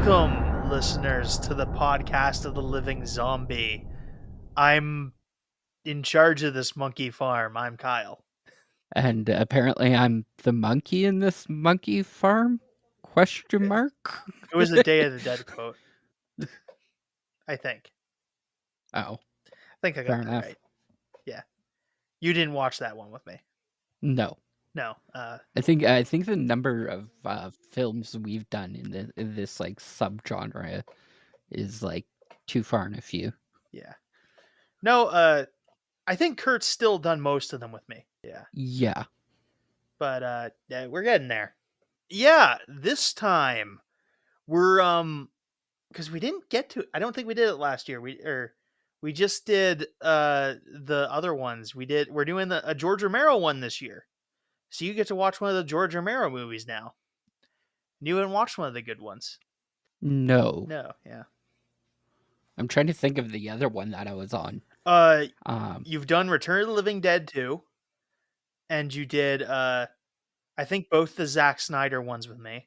Welcome, listeners, to the podcast of the living zombie. I'm in charge of this monkey farm. I'm Kyle. And apparently I'm the monkey in this monkey farm? Question mark? It was a Day of the Dead quote, I think. Oh, I think I got fair that enough. right. Yeah. You didn't watch that one with me. No. No. I think the number of films we've done in this like subgenre is like too far and a few. Yeah. No, I think Kurt's still done most of them with me. Yeah. Yeah. But yeah, we're getting there. Yeah, this time we're because we didn't get to, I don't think we did it last year. We just did the other ones. We're doing a George Romero one this year. So you get to watch one of the George Romero movies now. You haven't watched one of the good ones. No. No, yeah. I'm trying to think of the other one that I was on. You've done Return of the Living Dead 2, and you did I think both the Zack Snyder ones with me.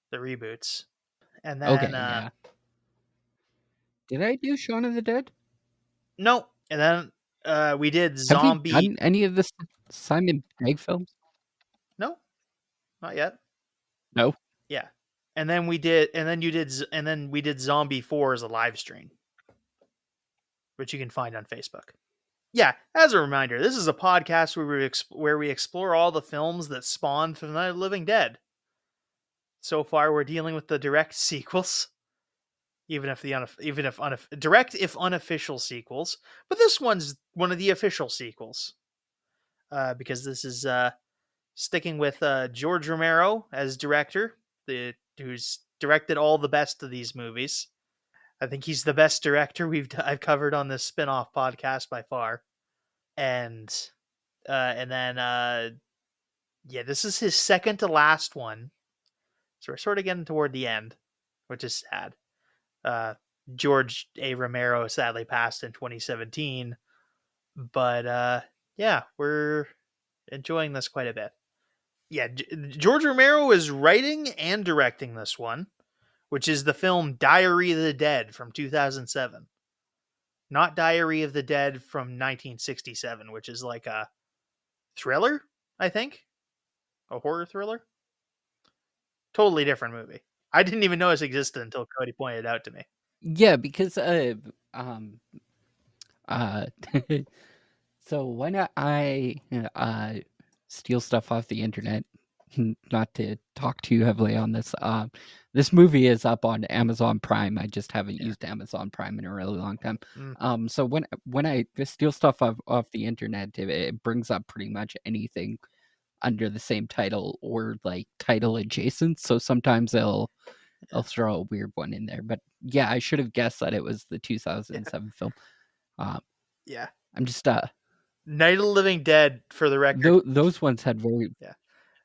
The reboots. And then Okay, yeah. Did I do Shaun of the Dead? no, and then we did Have we Zombie. done any of the Simon Pegg films? No, not yet. No. Yeah. And then we did, and then we did Zombie 4 as a live stream, which you can find on Facebook. Yeah, as a reminder, this is a podcast where we explore all the films that spawned from the Living Dead. So far, we're dealing with the direct sequels, even if direct if unofficial sequels. But this one's one of the official sequels, because this is sticking with George Romero as director, who's directed all the best of these movies. I think he's the best director I've covered on this spin-off podcast by far. And then yeah, this is his second to last one. So we're sort of getting toward the end, which is sad. George A. Romero sadly passed in 2017, but yeah, we're enjoying this quite a bit. Yeah, George Romero is writing and directing this one, which is the film Diary of the Dead from 2007. Not Diary of the Dead from 1967, which is like a thriller, I think. A horror thriller. Totally different movie. I didn't even know this existed until Cody pointed it out to me. Yeah, because um uh so when I steal stuff off the internet, not to talk too heavily on this, this movie is up on Amazon Prime. I just haven't Yeah. used Amazon Prime in a really long time. Mm. So when I steal stuff off the internet, it brings up pretty much anything under the same title or like title adjacent. So sometimes they'll throw a weird one in there. But yeah, I should have guessed that it was the Yeah. 2007 film. Yeah. I'm just Night of the Living Dead, for the record. those ones had very. Yeah.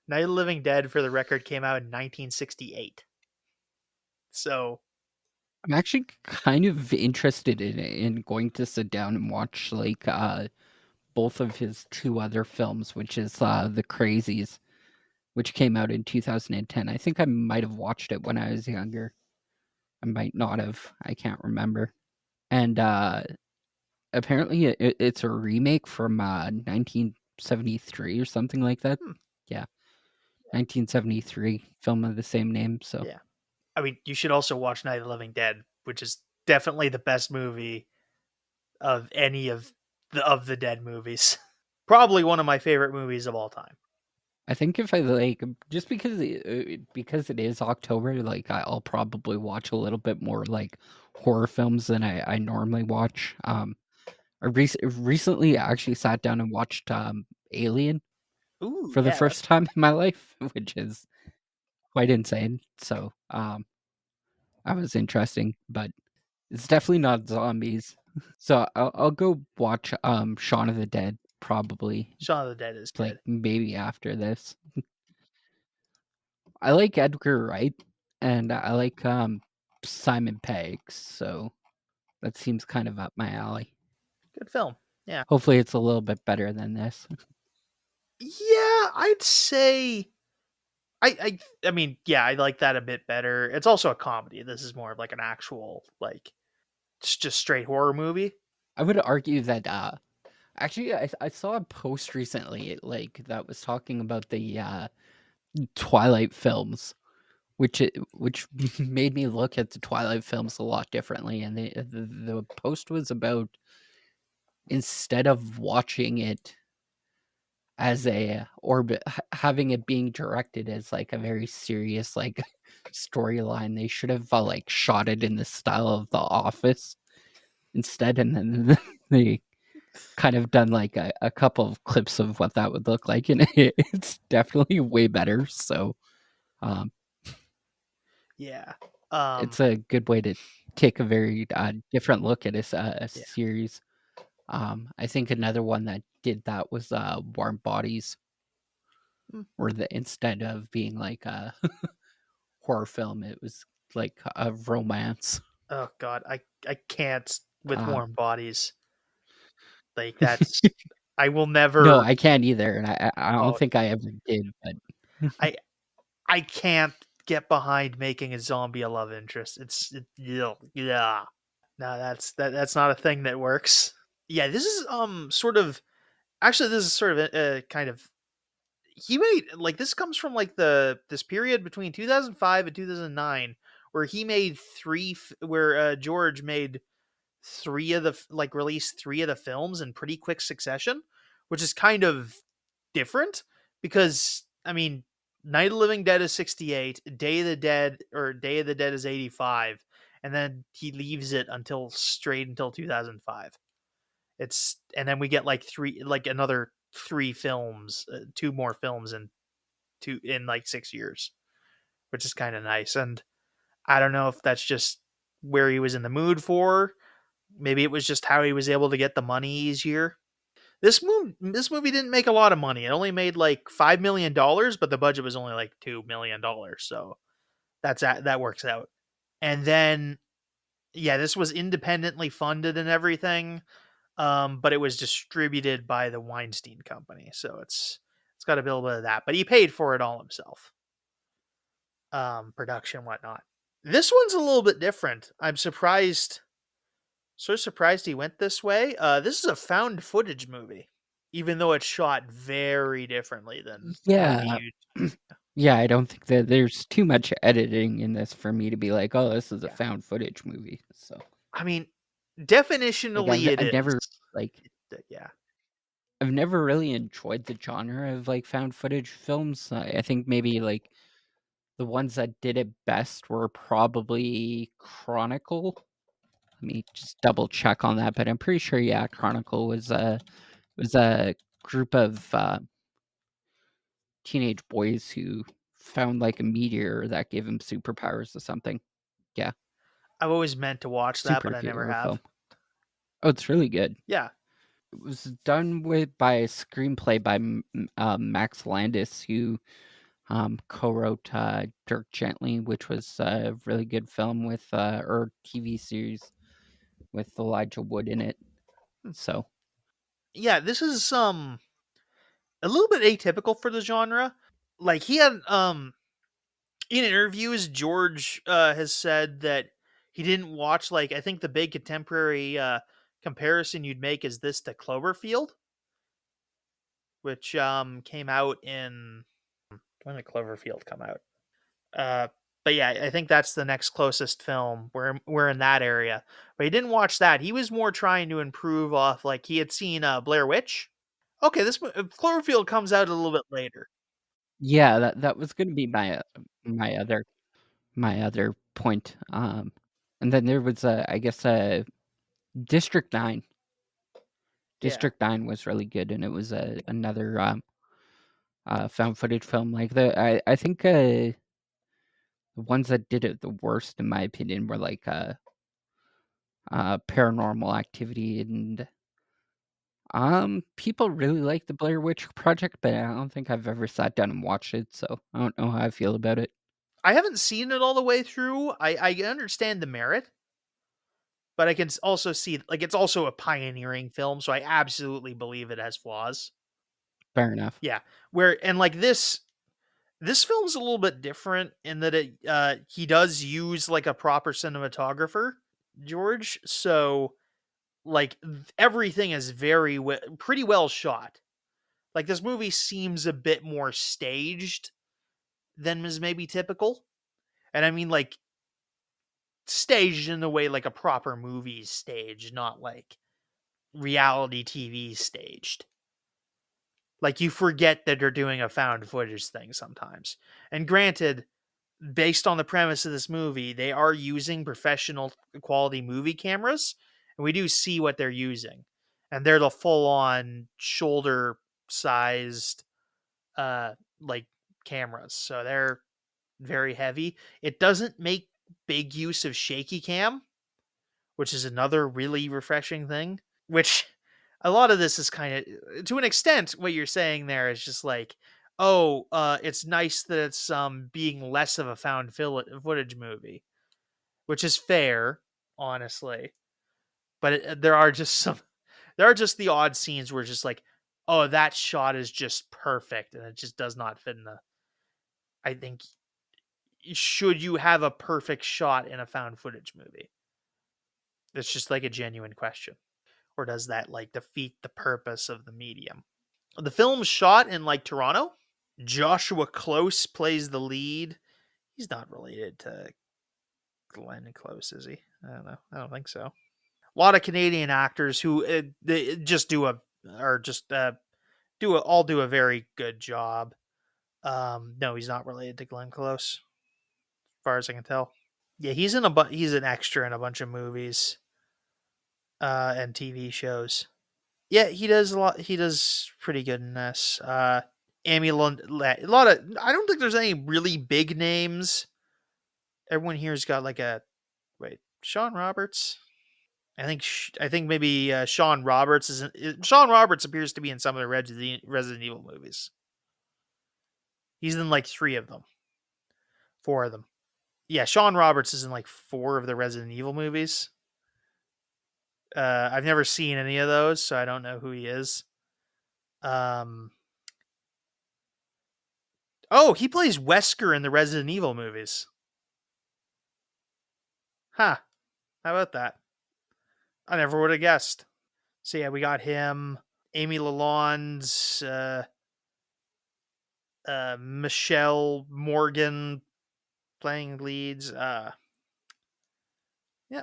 Night of the Living Dead, for the record, came out in 1968. So I'm actually kind of interested in going to sit down and watch like both of his two other films, which is The Crazies, which came out in 2010. I think I might have watched it when I was younger. I might not have. I can't remember. And apparently it's a remake from 1973 or something like that. Yeah. 1973 film of the same name. So yeah. I mean, you should also watch Night of the Living Dead, which is definitely the best movie of any of the Dead movies. Probably one of my favorite movies of all time. I think if I like just because it is October, like I'll probably watch a little bit more like horror films than I normally watch. I recently actually sat down and watched Alien Ooh, for the yeah, first time in my life, which is quite insane. So that was interesting, but it's definitely not zombies. So I'll go watch Shaun of the Dead probably Shaun of the Dead is like good. maybe after this. I like Edgar Wright and I like Simon Pegg, so that seems kind of up my alley. Good film. Yeah. Hopefully it's a little bit better than this. Yeah, I'd say I mean, yeah, I like that a bit better. It's also a comedy. This is more of like an actual like just straight horror movie. I would argue that actually I saw a post recently like that was talking about the Twilight films, which made me look at the Twilight films a lot differently. And the post was about, instead of watching it as a having it being directed as like a very serious like storyline, they should have like shot it in the style of The Office instead, and then they kind of done like a couple of clips of what that would look like, and it's definitely way better. So um, Yeah. it's a good way to take a very different look at a Yeah. series. I think another one that did that was Warm Bodies, Mm. where the instead of being like a horror film, it was like a romance. Oh god, I can't with Uh, warm bodies. Like that's I will no, never. I can't either, and I don't Oh, think I ever did, but I I can't get behind making a zombie a love interest. Yeah. No, that's not a thing that works. Yeah, this is sort of actually this is sort of a kind of he made like this comes from like the this period between 2005 and 2009 where he made where George made three of the like released three of the films in pretty quick succession, which is kind of different because I mean, Night of the Living Dead is 68, Day of the Dead is 85, and then he leaves it until straight until 2005. It's and then we get like another three films, two more films in like 6 years, which is kind of nice. And I don't know if that's just where he was in the mood for. Maybe it was just how he was able to get the money easier. This movie didn't make a lot of money. It only made like $5 million, but the budget was only like $2 million. So that works out. And then yeah, this was independently funded and everything. But it was distributed by the Weinstein Company, so it's got a little bit of that. But he paid for it all himself. Production, whatnot. This one's a little bit different. I'm surprised, so surprised he went this way. This is a found footage movie, even though it's shot very differently than movie yeah. you. Yeah, I don't think that there's too much editing in this for me to be like, "Oh, this is a Yeah, found footage movie." So, I mean, like, definitionally, it I've never is. like Yeah, I've never really enjoyed the genre of like found footage films. I think maybe like the ones that did it best were probably Chronicle. Let me just double check on that, but I'm pretty sure, yeah, Chronicle was a group of teenage boys who found like a meteor that gave them superpowers or something. Yeah, I've always meant to watch that, but I never superhero have. film. Oh, it's really good. Yeah, It was done with by a screenplay by Max Landis, who co-wrote Dirk Gently, which was a really good film with or TV series with Elijah Wood in it. So yeah. This is a little bit atypical for the genre. Like he had in interviews, George has said that he didn't watch like I think the big contemporary comparison you'd make is this to Cloverfield, which came out in when did Cloverfield come out? Uh, but yeah, I think that's the next closest film. We're in that area, but he didn't watch that. He was more trying to improve off like he had seen Blair Witch. Okay, Cloverfield comes out a little bit later. yeah, that was going to be my other point. And then there was I guess District 9. Yeah, District 9 was really good, and it was another found footage film. Like I think the ones that did it the worst, in my opinion, were like Paranormal Activity, and people really like the Blair Witch Project, but I don't think I've ever sat down and watched it, so I don't know how I feel about it. I haven't seen it all the way through. I understand the merit, but I can also see like it's also a pioneering film, so I absolutely believe it has flaws. Fair enough. Yeah, where and like This film's a little bit different in that he does use like a proper cinematographer, George. So like everything is pretty well shot. Like this movie seems a bit more staged than is maybe typical. And I mean like staged in the way like a proper movie's staged, not like reality TV staged. Like you forget that they're doing a found footage thing sometimes. And granted, based on the premise of this movie, they are using professional quality movie cameras, and we do see what they're using. And they're the full on shoulder sized like cameras. So they're very heavy. It doesn't make big use of shaky cam, which is another really refreshing thing. Which a lot of this is kind of to an extent what you're saying there is just like, oh, it's nice that it's being less of a found footage movie, which is fair, honestly. But there are just the odd scenes where it's just like, oh, that shot is just perfect, and it just does not fit in the. I think should you have a perfect shot in a found footage movie? It's just like a genuine question. Or does that like defeat the purpose of the medium? The film's shot in like Toronto. Joshua Close plays the lead. He's not related to Glenn Close, is he? I don't know. I don't think so. A lot of Canadian actors who they just do a or just do a very good job. No, he's not related to Glenn Close, as far as I can tell. Yeah, he's an extra in a bunch of movies and TV shows. Yeah, he does a lot. He does pretty good in this. Amy Lund, a lot of. I don't think there's any really big names. Everyone here's got like a wait. Sean Roberts. I think maybe Sean Roberts Sean Roberts appears to be in some of the Resident Evil movies. He's in like 3 of them, 4 of them. Yeah, Sean Roberts is in like 4 of the Resident Evil movies. I've never seen any of those, so I don't know who he is. Um, Oh, he plays Wesker in the Resident Evil movies. Huh. How about that? I never would have guessed. So yeah, we got him, Amy Lalonde's, Michelle Morgan playing leads. Yeah,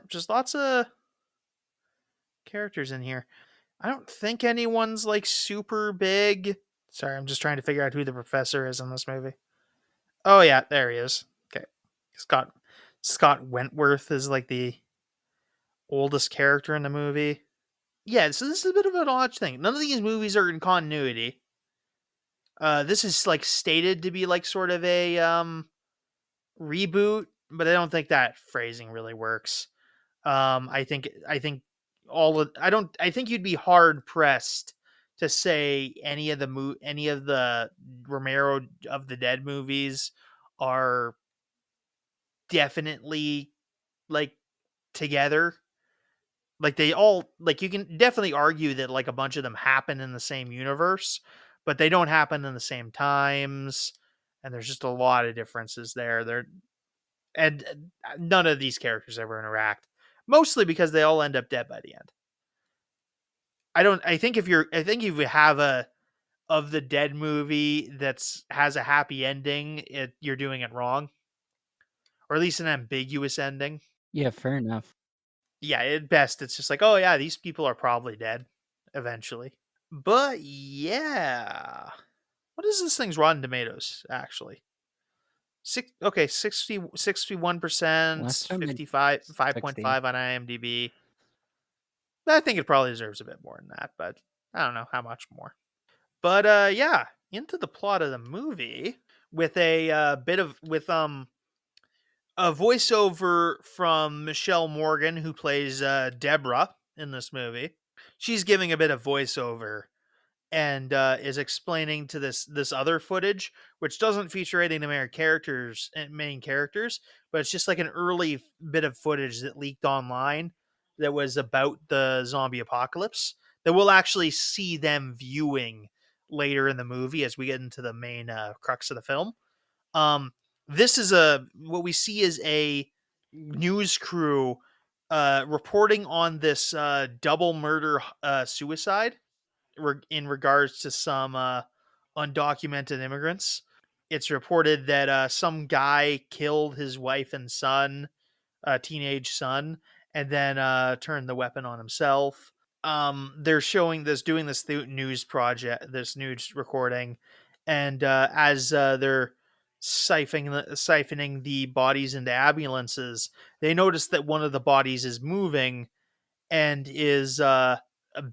just lots of characters in here. I don't think anyone's like super big. Sorry, I'm just trying to figure out who the professor is in this movie. Oh yeah, there he is. Okay, Scott Wentworth is like the oldest character in the movie. Yeah, so this is a bit of an odd thing. None of these movies are in continuity. This is like stated to be like sort of a reboot, but I don't think that phrasing really works. I think I think you'd be hard pressed to say any of the Romero of the Dead movies are definitely like together. Like they all like you can definitely argue that like a bunch of them happen in the same universe, but they don't happen in the same times, and there's just a lot of differences there. None of these characters ever interact, mostly because they all end up dead by the end. I think if you have a of the Dead movie that's has a happy ending, you're doing it wrong, or at least an ambiguous ending. Yeah, fair enough. Yeah, at best it's just like, oh yeah, these people are probably dead eventually. But yeah, what is this thing's Rotten Tomatoes actually? 61%, Last time I 60. 5.5 on IMDb. I think it probably deserves a bit more than that, but I don't know how much more. But yeah, into the plot of the movie with a bit of with a voiceover from Michelle Morgan, who plays Deborah in this movie. She's giving a bit of voiceover and is explaining to this other footage, which doesn't feature any of the main characters, but it's just like an early bit of footage that leaked online that was about the zombie apocalypse that we'll actually see them viewing later in the movie as we get into the main crux of the film. Um, this is what we see is a news crew reporting on this double murder suicide in regards to some undocumented immigrants. It's reported that some guy killed his wife and son, teenage son, and then turned the weapon on himself. They're showing this, doing this news project, this news recording, and as they're siphoning the bodies into ambulances, they notice that one of the bodies is moving and is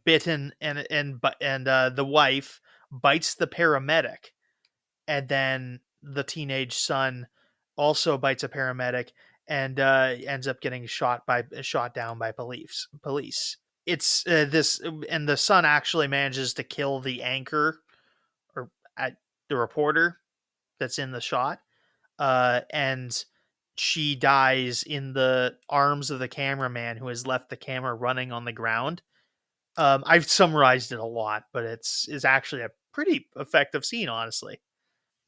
bitten, and the wife bites the paramedic, and then the teenage son also bites a paramedic and ends up getting shot down by police. It's this and the son actually manages to kill the anchor, or at the reporter that's in the shot, and she dies in the arms of the cameraman who has left the camera running on the ground. I've summarized it a lot, but it's actually a pretty effective scene, honestly.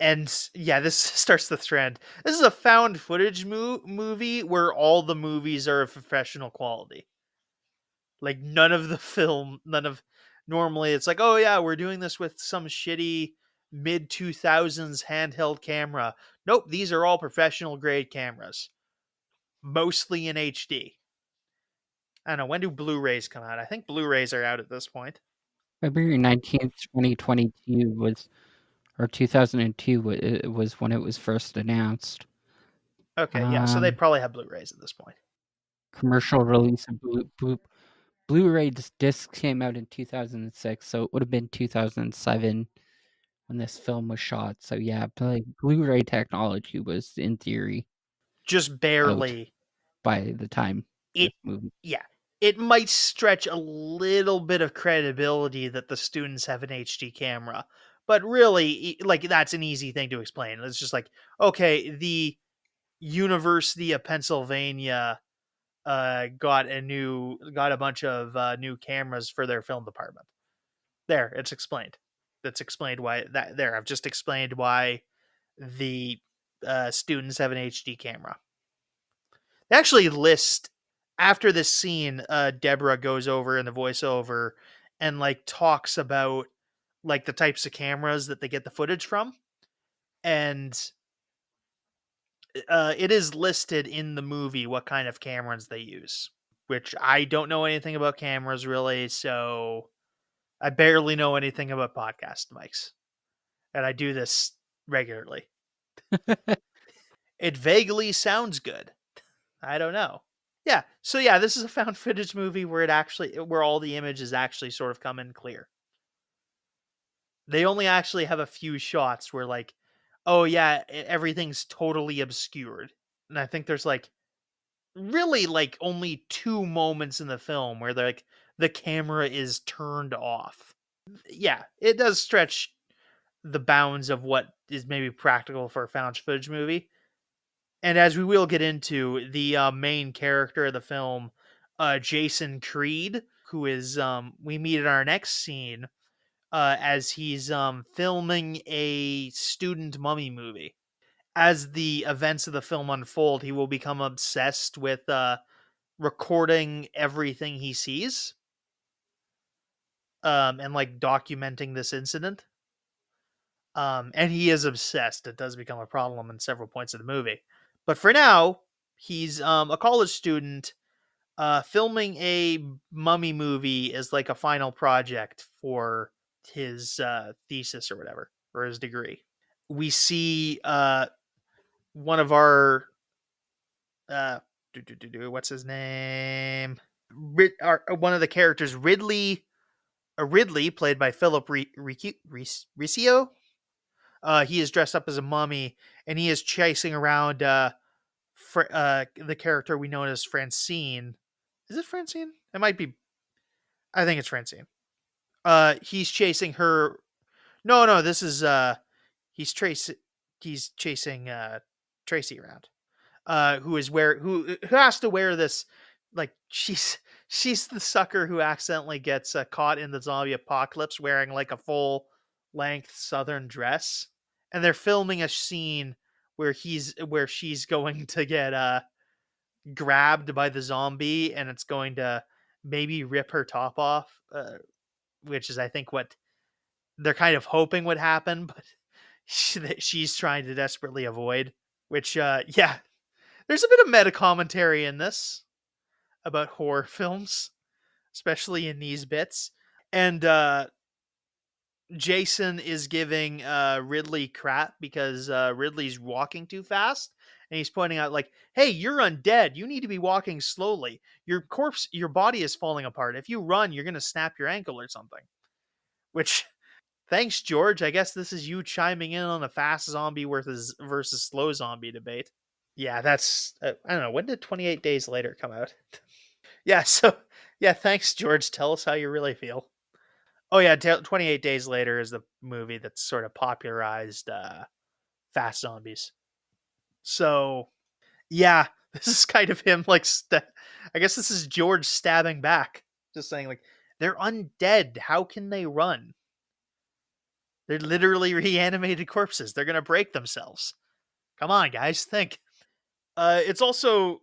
And yeah, this starts the trend. This is a found footage movie where all the movies are of professional quality. Like none of normally it's like, oh yeah, we're doing this with some shitty mid 2000s handheld camera. Nope, these are all professional grade cameras, mostly in HD. I don't know, when do Blu-rays come out? I think Blu-rays are out at this point. February 19th, 2022 was, or 2002 was when it was first announced. Okay, yeah, so they Um, probably have Blu-rays at this point. Commercial release of Blu-ray discs came out in 2006, so it would have been 2007 when this film was shot. So yeah, like Blu-ray technology was in theory Just out barely. by the time It this movie. Yeah. It might stretch a little bit of credibility that the students have an HD camera, but really, like, that's an easy thing to explain. It's just like, okay, the University of Pennsylvania got a bunch of new cameras for their film department. There, it's explained. That's explained why that there. I've just explained why the students have an HD camera. They actually list after this scene. Deborah goes over in the voiceover and like talks about like the types of cameras that they get the footage from, and it is listed in the movie what kind of cameras they use. Which I don't know anything about cameras really, so I barely know anything about podcast mics, and I do this regularly. It vaguely sounds good. I don't know. Yeah. So yeah, this is a found footage movie where all the images actually sort of come in clear. They only actually have a few shots where like, oh yeah, everything's totally obscured. And I think there's like really like only two moments in the film where like the camera is turned off. Yeah, it does stretch the bounds of what is maybe practical for a found footage movie. And as we will get into, the main character of the film, Jason Creed, who is we meet in our next scene as he's filming a student mummy movie. As the events of the film unfold, he will become obsessed with recording everything he sees, and like documenting this incident. And he is obsessed. It does become a problem in several points of the movie. But for now, he's a college student filming a mummy movie as like a final project for his thesis or whatever, or his degree. We see one of our uh, what's his name? One of the characters, Ridley, played by Philip Riccio. He is dressed up as a mummy, and he is chasing around the character we know as Francine. Is it Francine? It might be. I think it's Francine. He's chasing her. No, this is he's Tracy. He's chasing Tracy around. Who has to wear this? Like she's the sucker who accidentally gets caught in the zombie apocalypse wearing like a full length southern dress, and they're filming a scene where she's going to get grabbed by the zombie and it's going to maybe rip her top off, which is I think what they're kind of hoping would happen, but she's trying to desperately avoid. Which, yeah, there's a bit of meta commentary in this about horror films, especially in these bits. And Jason is giving Ridley crap because Ridley's walking too fast. And he's pointing out, like, hey, you're undead. You need to be walking slowly. Your body is falling apart. If you run, you're going to snap your ankle or something. Which, thanks, George. I guess this is you chiming in on the fast zombie versus slow zombie debate. Yeah, that's, I don't know. When did 28 Days Later come out? Yeah, so, yeah, thanks, George. Tell us how you really feel. Oh yeah, 28 Days Later is the movie that's sort of popularized fast zombies. So yeah, this is kind of him like I guess this is George stabbing back, just saying like they're undead. How can they run? They're literally reanimated corpses. They're gonna break themselves. Come on, guys, think. It's also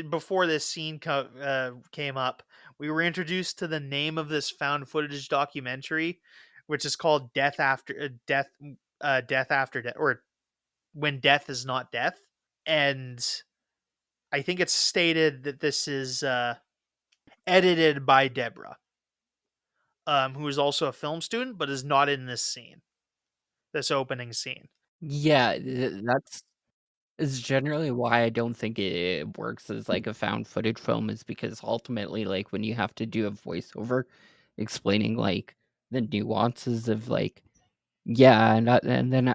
before this scene came up, we were introduced to the name of this found footage documentary, which is called Death After Death, or When Death Is Not Death. And I think it's stated that this is edited by Deborah, who is also a film student, but is not in this scene, this opening scene. Yeah, that's is generally why I don't think it works as like a found footage film is because ultimately, like when you have to do a voiceover explaining like the nuances of like, yeah, and then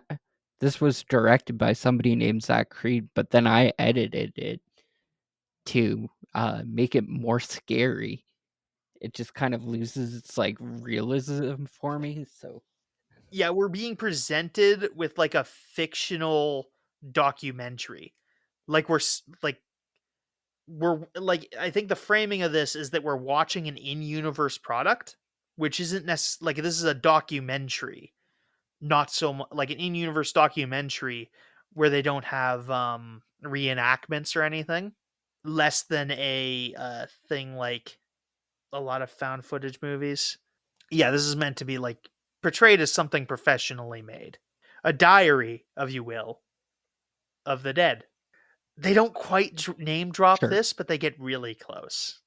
this was directed by somebody named Zach Creed, but then I edited it to make it more scary. It just kind of loses its like realism for me. So Yeah, we're being presented with like a fictional documentary. Like we're like I think the framing of this is that we're watching an in-universe product, which isn't necessarily like this is a documentary, not so much like an in-universe documentary where they don't have reenactments or anything, less than a thing like a lot of found footage movies. Yeah, this is meant to be like portrayed as something professionally made, a diary, of you will, of the dead. They don't quite name drop sure. this, but they get really close.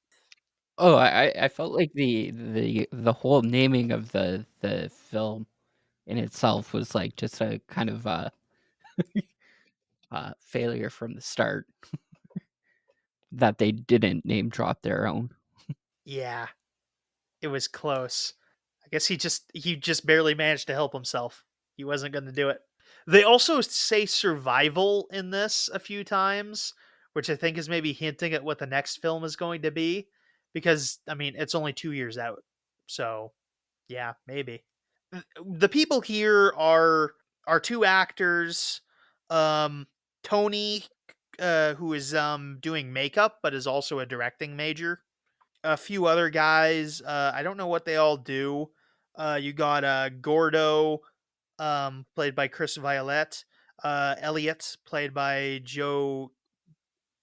Oh, I felt like the whole naming of the film in itself was like just a kind of failure from the start that they didn't name drop their own. Yeah, it was close. I guess he just barely managed to help himself. He wasn't going to do it. They also say survival in this a few times, which I think is maybe hinting at what the next film is going to be because I mean, it's only 2 years out. So, yeah, maybe. The people here are two actors, um Tony, who is doing makeup but is also a directing major, a few other guys. I don't know what they all do. You got Gordo, played by Chris Violet, Elliot, played by Joe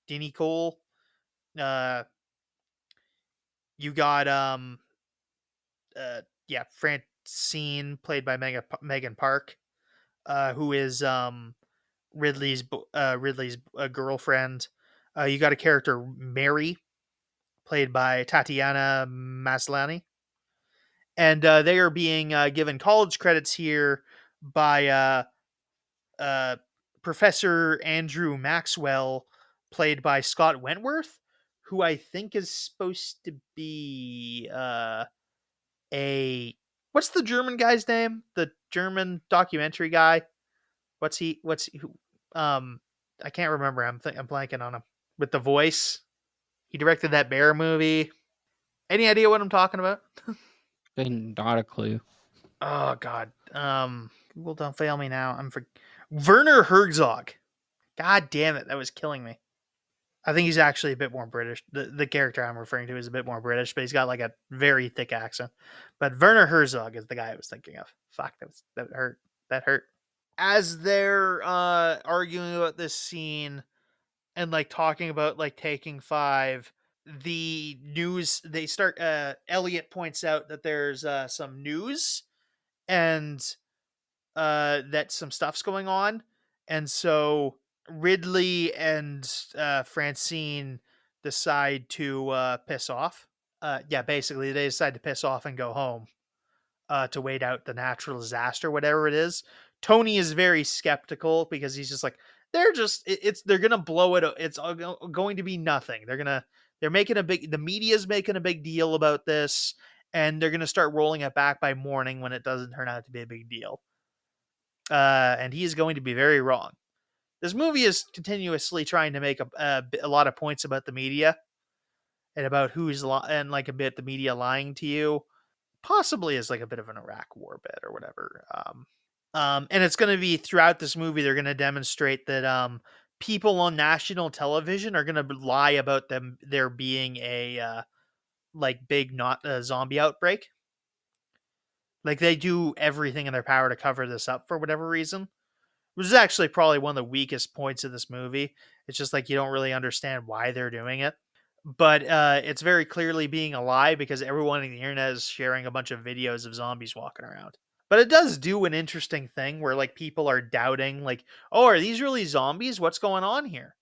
Dinicole. Uh, you got yeah, Francine, played by Megan Park, who is Ridley's girlfriend. You got a character Mary, played by Tatiana Maslany, and they are being given college credits here by uh, Professor Andrew Maxwell, played by Scott Wentworth, who I think is supposed to be a what's the German guy's name? The German documentary guy. What's he? What's he, who, I can't remember. I'm blanking on him with the voice. He directed that bear movie. Any idea what I'm talking about? And not a clue. Oh God. Google, don't fail me now. Werner Herzog. God damn it, that was killing me. I think he's actually a bit more British. The character I'm referring to is a bit more British, but he's got like a very thick accent. But Werner Herzog is the guy I was thinking of. Fuck, that hurt. That hurt. as they're arguing about this scene and like talking about like taking five, the news they start Elliot points out that there's some news and that some stuff's going on, and so Ridley and Francine decide to piss off. Yeah, basically they decide to piss off and go home to wait out the natural disaster, whatever it is. Tony is very skeptical because he's just like, they're gonna blow it. It's going to be nothing. They're making the media's making a big deal about this, and they're gonna start rolling it back by morning when it doesn't turn out to be a big deal. And he is going to be very wrong. This movie is continuously trying to make a lot of points about the media and about and like a bit the media lying to you, possibly as like a bit of an Iraq war bit or whatever. And it's going to be throughout this movie, they're going to demonstrate that people on national television are going to lie about there being a like big not zombie outbreak. Like they do everything in their power to cover this up for whatever reason, which is actually probably one of the weakest points of this movie. It's just like you don't really understand why they're doing it. But it's very clearly being a lie because everyone on the internet is sharing a bunch of videos of zombies walking around. But it does do an interesting thing where like people are doubting, like, oh, are these really zombies? What's going on here?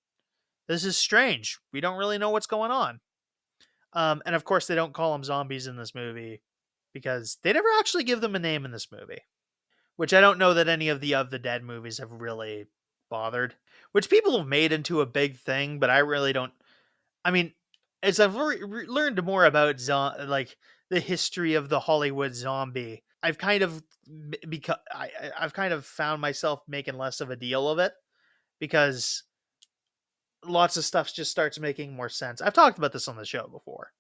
This is strange. We don't really know what's going on. And of course, they don't call them zombies in this movie because they never actually give them a name in this movie, which I don't know that any of the Dead movies have really bothered, which people have made into a big thing, but I really don't. I mean, as I've learned more about like the history of the Hollywood zombie, I've kind of I've kind of found myself making less of a deal of it because lots of stuff just starts making more sense. I've talked about this on the show before,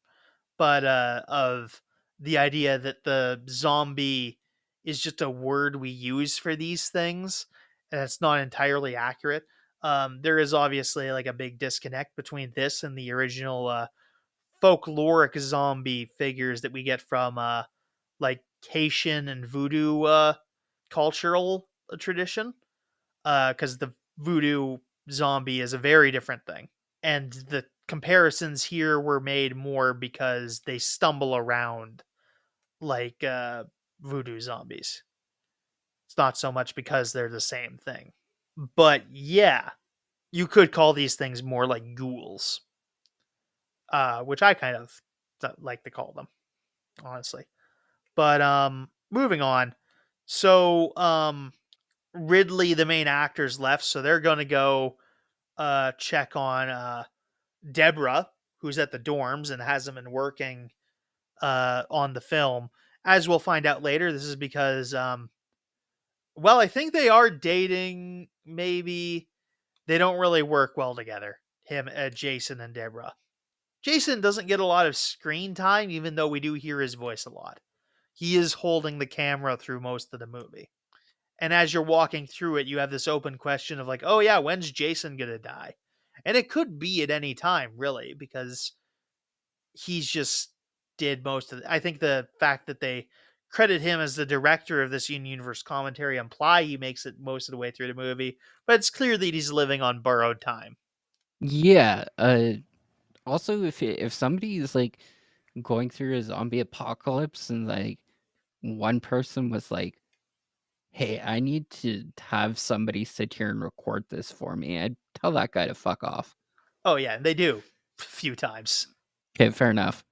but of the idea that the zombie is just a word we use for these things, and it's not entirely accurate. There is obviously like a big disconnect between this and the original folkloric zombie figures that we get from like Haitian and voodoo cultural tradition, because the voodoo zombie is a very different thing, and the comparisons here were made more because they stumble around like voodoo zombies. It's not so much because they're the same thing. But yeah, you could call these things more like ghouls, which I kind of like to call them, honestly. But moving on. So Ridley, the main actor's left, so they're gonna go check on Deborah, who's at the dorms and hasn't been working on the film. As we'll find out later, this is because well, I think they are dating. Maybe they don't really work well together. Him, Jason, and Deborah. Jason doesn't get a lot of screen time, even though we do hear his voice a lot. He is holding the camera through most of the movie. And as you're walking through it, you have this open question of like, oh yeah, when's Jason gonna die? And it could be at any time, really, because he's just did most of it. I think the fact that they credit him as the director of this universe commentary imply he makes it most of the way through the movie, but it's clear that he's living on borrowed time. Yeah. Also, if somebody is like going through a zombie apocalypse and like one person was like, "Hey, I need to have somebody sit here and record this for me," I'd tell that guy to fuck off. Oh yeah, they do a few times. Okay, fair enough.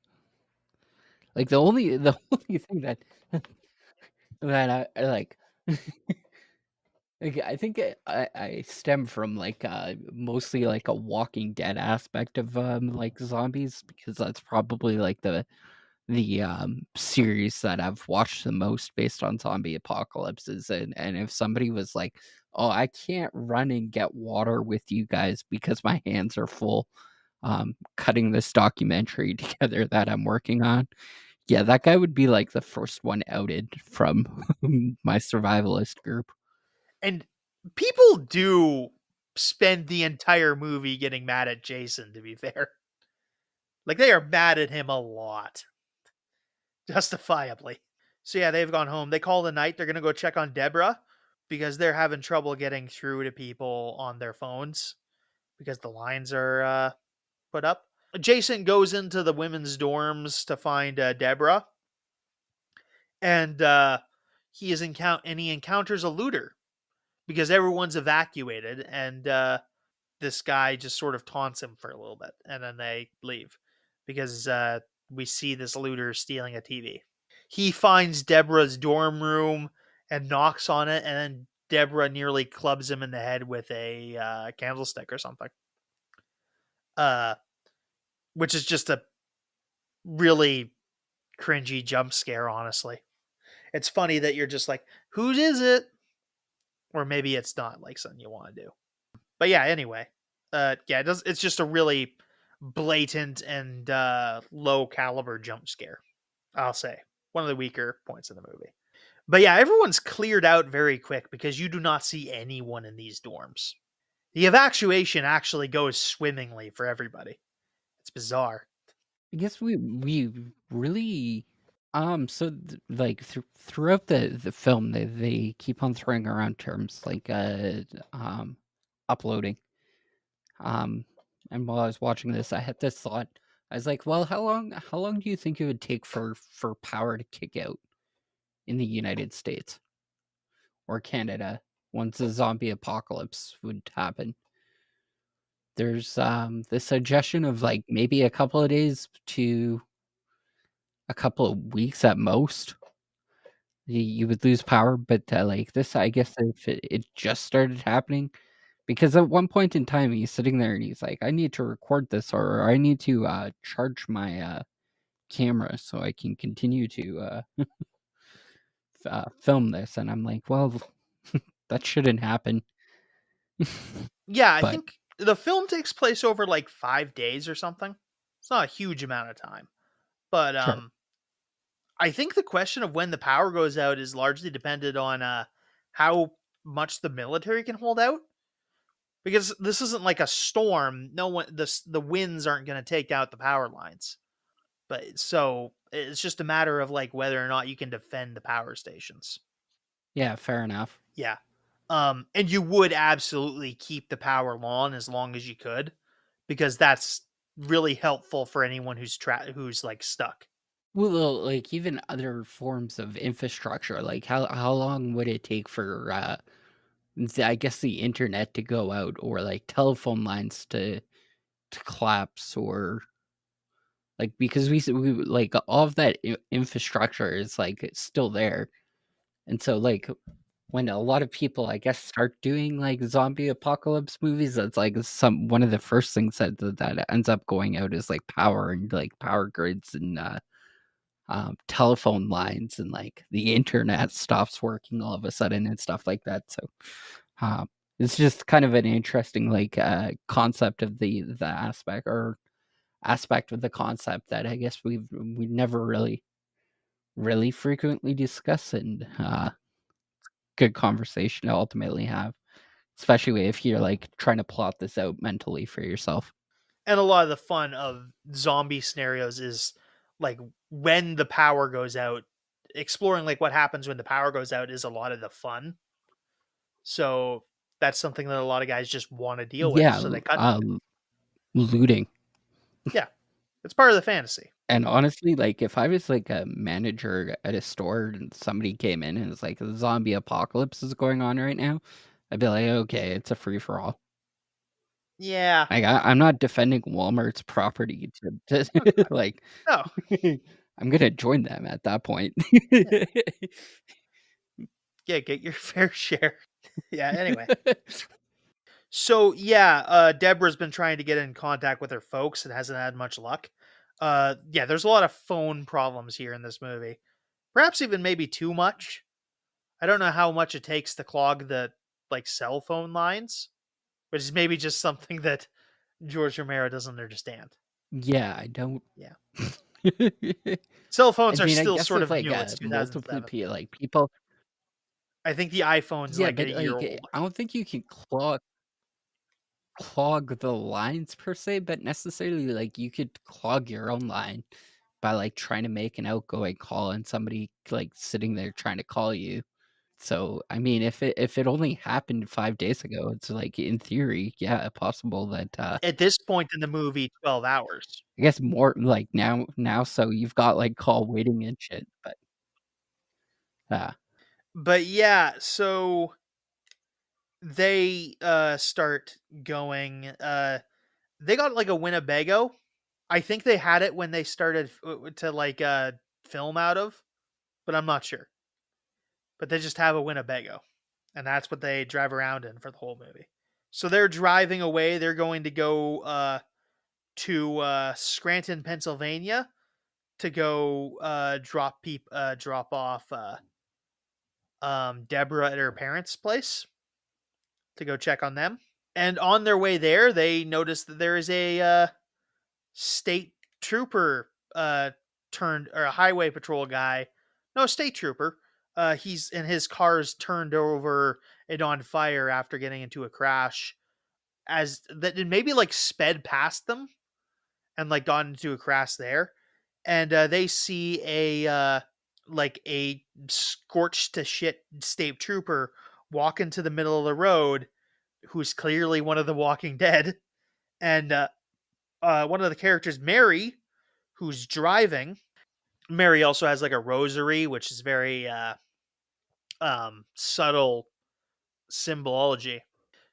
Like the only thing that that I like. Like, I think I stem from like mostly like a Walking Dead aspect of like zombies because that's probably like the series that I've watched the most based on zombie apocalypses. And if somebody was like, "Oh, I can't run and get water with you guys because my hands are full cutting this documentary together that I'm working on." Yeah, that guy would be like the first one outed from my survivalist group. And people do spend the entire movie getting mad at Jason, to be fair. Like they are mad at him a lot, justifiably. So yeah, they've gone home. They call the night. They're gonna go check on Deborah, because they're having trouble getting through to people on their phones because the lines are put up. Jason goes into the women's dorms to find Deborah, and he encounters a looter because everyone's evacuated, and this guy just sort of taunts him for a little bit, and then they leave because we see this looter stealing a TV. He finds Deborah's dorm room and knocks on it, and then Deborah nearly clubs him in the head with a candlestick or something. Uh, which is just a really cringy jump scare, honestly. It's funny that you're just like, who is it? Or maybe it's not like something you want to do. But yeah, anyway. Yeah, it's just a really blatant and low caliber jump scare, I'll say. One of the weaker points of the movie. But yeah, everyone's cleared out very quick because you do not see anyone in these dorms. The evacuation actually goes swimmingly for everybody. It's bizarre. I guess we really so throughout the film they keep on throwing around terms like uploading. And while I was watching this, I had this thought. I was like, well, how long do you think it would take for power to kick out in the United States or Canada once a zombie apocalypse would happen? There's the suggestion of like maybe a couple of days to a couple of weeks at most. You would lose power, but like this, I guess if it just started happening, because at one point in time he's sitting there and he's like, I need to record this, or I need to charge my camera so I can continue to film this. And I'm like, well, that shouldn't happen. Yeah, I But think the film takes place over like 5 days or something. It's not a huge amount of time. But sure. I think the question of when the power goes out is largely dependent on how much the military can hold out. Because this isn't like a storm. No one the winds aren't going to take out the power lines. But so it's just a matter of like whether or not you can defend the power stations. Yeah, fair enough. Yeah. And you would absolutely keep the power on as long as you could, because that's really helpful for anyone who's like stuck. Well, like even other forms of infrastructure, like how long would it take for I guess the internet to go out, or like telephone lines to collapse, or like because we like all of that infrastructure is like it's still there. And so like when a lot of people I guess start doing like zombie apocalypse movies, that's like some one of the first things that ends up going out is like power and like power grids and telephone lines, and like the internet stops working all of a sudden and stuff like that. So um, it's just kind of an interesting like concept of the aspect of the concept that I guess we never really frequently discuss, and good conversation to ultimately have, especially if you're like trying to plot this out mentally for yourself. And a lot of the fun of zombie scenarios is like when the power goes out, exploring like what happens when the power goes out is a lot of the fun. So that's something that a lot of guys just want to deal with. Yeah, So they cut to it. looting. Yeah. It's part of the fantasy. And honestly, like if I was like a manager at a store and somebody came in and it's like a zombie apocalypse is going on right now, I'd be like, okay, it's a free for all. Yeah. Like I'm not defending Walmart's property to like No. I'm gonna join them at that point. Yeah. Yeah, get your fair share. Yeah, anyway. So yeah, Deborah's been trying to get in contact with her folks and hasn't had much luck. Yeah, there's a lot of phone problems here in this movie. Perhaps even maybe too much. I don't know how much it takes to clog the like cell phone lines, which is maybe just something that George Romero doesn't understand. Yeah, I don't. Yeah. I Cell phones are mean, I still guess sort if of like new. It's multiple 2007. like people, I think the iPhone's yeah, like but a year like old. I don't think you can clog the lines per se, but necessarily like you could clog your own line by like trying to make an outgoing call and somebody like sitting there trying to call you So, I mean, if it only happened 5 days ago, it's like, in theory, yeah, possible that, At this point in the movie, 12 hours. I guess more like now, so you've got, like, call waiting and shit, but, uh But yeah, so they start going they got like a Winnebago. I think they had it when they started to like film out of, but I'm not sure. But they just have a Winnebago, and that's what they drive around in for the whole movie. So they're driving away. They're going to go to Scranton, Pennsylvania, to go drop off Deborah at her parents' place to go check on them. And on their way there, they notice that there is a state trooper turned or a highway patrol guy. No, state trooper. He's and his car's turned over and on fire after getting into a crash. As that it maybe like sped past them and like got into a crash there, and they see a like a scorched to shit state trooper walk into the middle of the road, who's clearly one of the Walking Dead, and one of the characters, Mary, who's driving. Mary also has like a rosary, which is very subtle symbology.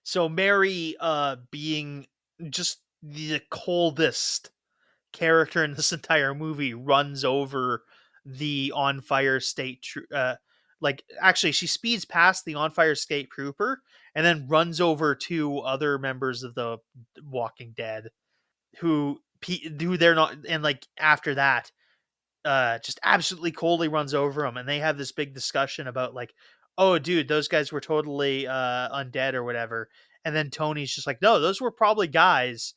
So Mary, being just the coldest character in this entire movie, runs over the on fire like actually she speeds past the on fire state trooper and then runs over two other members of the Walking Dead who they're not, and like after that just absolutely coldly runs over them, and they have this big discussion about like, oh dude, those guys were totally undead or whatever, and then Tony's just like, no, those were probably guys,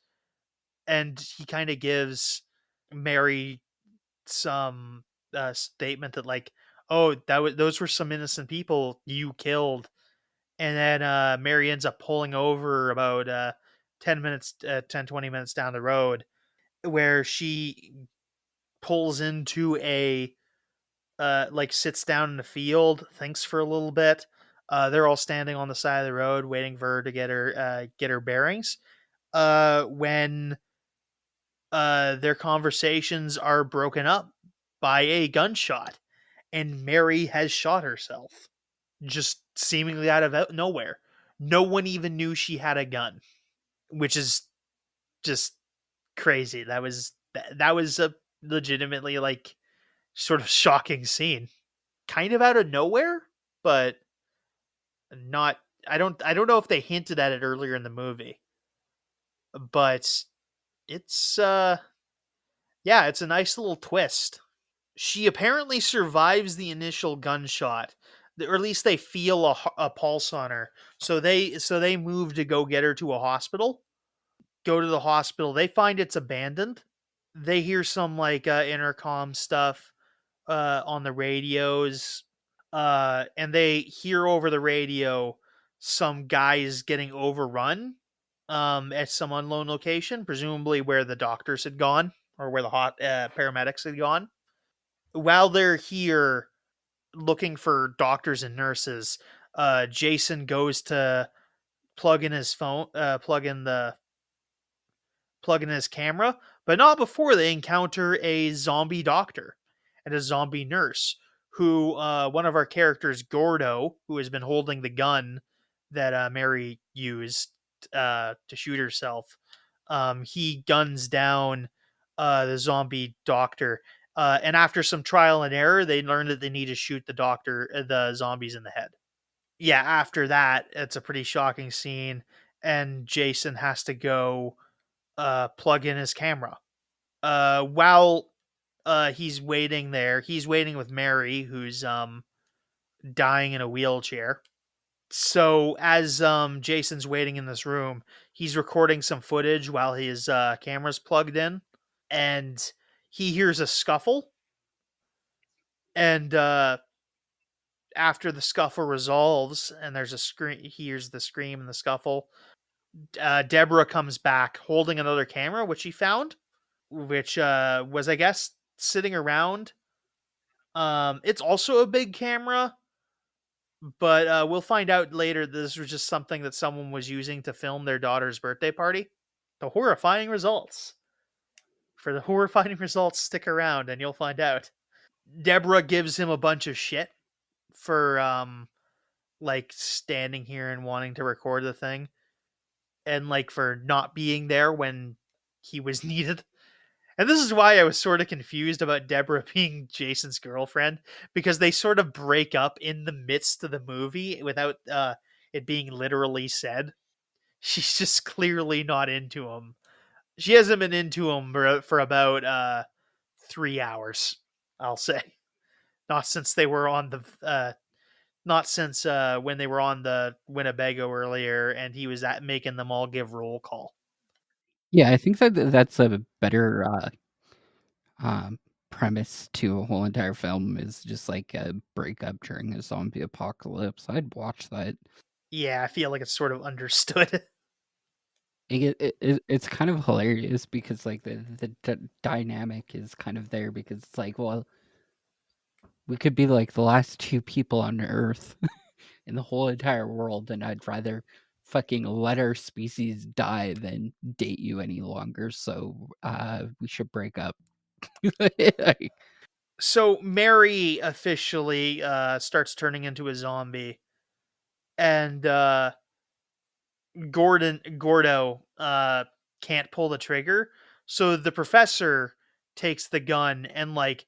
and he kind of gives Mary some statement that like, oh, those were some innocent people you killed, and then Mary ends up pulling over about 10 20 minutes down the road, where she pulls into a like sits down in the field, thinks for a little bit. They're all standing on the side of the road waiting for her to get her bearings. When their conversations are broken up by a gunshot, and Mary has shot herself, just seemingly out of nowhere. No one even knew she had a gun, which is just crazy. That was a legitimately like sort of shocking scene, kind of out of nowhere, but not. I don't know if they hinted at it earlier in the movie, but it's yeah, it's a nice little twist. She apparently survives the initial gunshot, or at least they feel a pulse on her. So they move to go get her to a hospital. Go to the hospital. They find it's abandoned. They hear some like intercom stuff on the radios, and they hear over the radio some guys getting overrun at some unknown location, presumably where the doctors had gone or where the hot paramedics had gone. While they're here looking for doctors and nurses, Jason goes to plug in his phone, plug in his camera, but not before they encounter a zombie doctor and a zombie nurse. Who one of our characters, Gordo, who has been holding the gun that Mary used to shoot herself, he guns down the zombie doctor. And after some trial and error, they learn that they need to shoot the zombies in the head. Yeah, after that, it's a pretty shocking scene, and Jason has to go plug in his camera. While he's waiting there, he's waiting with Mary, who's dying in a wheelchair. So as Jason's waiting in this room, he's recording some footage while his camera's plugged in, and he hears a scuffle. And after the scuffle resolves, and there's a scream, he hears the scream and the scuffle. Deborah comes back holding another camera, which he found, which was, I guess, sitting around. It's also a big camera, But we'll find out later this was just something that someone was using to film their daughter's birthday party. The horrifying results. For the horrifying results, stick around and you'll find out. Deborah gives him a bunch of shit for like standing here and wanting to record the thing, and like for not being there when he was needed. And this is why I was sort of confused about Deborah being Jason's girlfriend, because they sort of break up in the midst of the movie without it being literally said. She's just clearly not into him. She hasn't been into him for about 3 hours, I'll say. Not since they were on the not since when they were on the Winnebago earlier, and he was making them all give roll call. Yeah, I think that that's a better um, premise to a whole entire film is just like a breakup during a zombie apocalypse. I'd watch that. Yeah, I feel like it's sort of understood. It's kind of hilarious because like the dynamic is kind of there because it's like, well, we could be like the last two people on Earth in the whole entire world, and I'd rather fucking let our species die than date you any longer. So we should break up. Like, So Mary officially starts turning into a zombie, and Gordo can't pull the trigger. So the professor takes the gun and like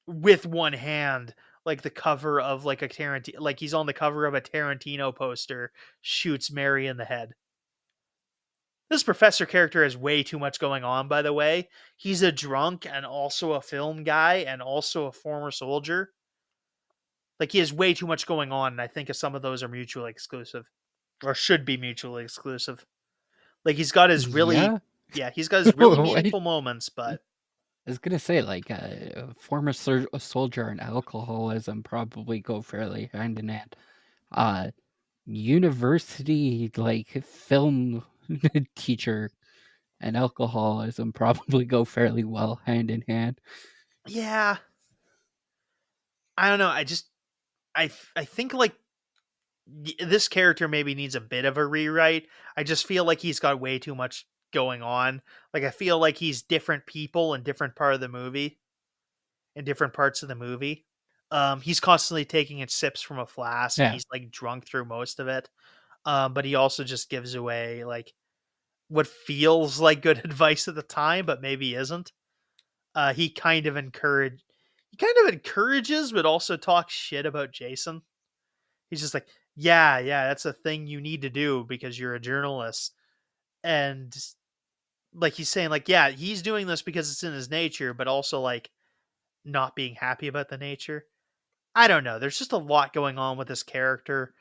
with one hand, like the cover of like a Tarantino, like he's on the cover of a Tarantino poster, shoots Mary in the head. This professor character has way too much going on, by the way. He's a drunk and also a film guy and also a former soldier. Like he has way too much going on, and I think some of those are mutually exclusive. Or should be mutually exclusive. Like he's got his really yeah. yeah, he's got his really Wait, meaningful moments, but I was gonna say, like, a former soldier and alcoholism probably go fairly hand in hand. Uh, University, like, film teacher and alcoholism probably go fairly well hand in hand. yeah, I don't know. I think like this character maybe needs a bit of a rewrite. I just feel like he's got way too much going on. Like I feel like he's different people in different part of the movie, in different parts of the movie. He's constantly taking in sips from a flask, and Yeah, he's like drunk through most of it. But he also just gives away like what feels like good advice at the time, but maybe isn't. He kind of encourages, but also talks shit about Jason. He's just like, yeah, yeah, that's a thing you need to do because you're a journalist. And like he's saying, like, yeah, he's doing this because it's in his nature, but also like not being happy about the nature. I don't know. There's just a lot going on with this character.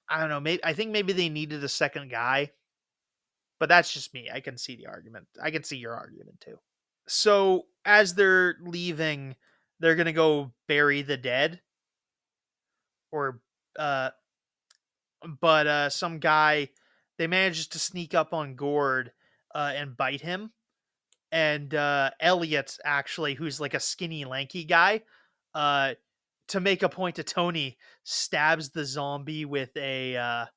I don't know. Maybe I think maybe they needed a second guy, but that's just me. I can see the argument. I can see your argument too. So as they're leaving, they're gonna go bury the dead, or uh, but some guy they manages to sneak up on Gord and bite him, and Elliot actually, who's like a skinny, lanky guy, uh, to make a point to Tony, stabs the zombie with a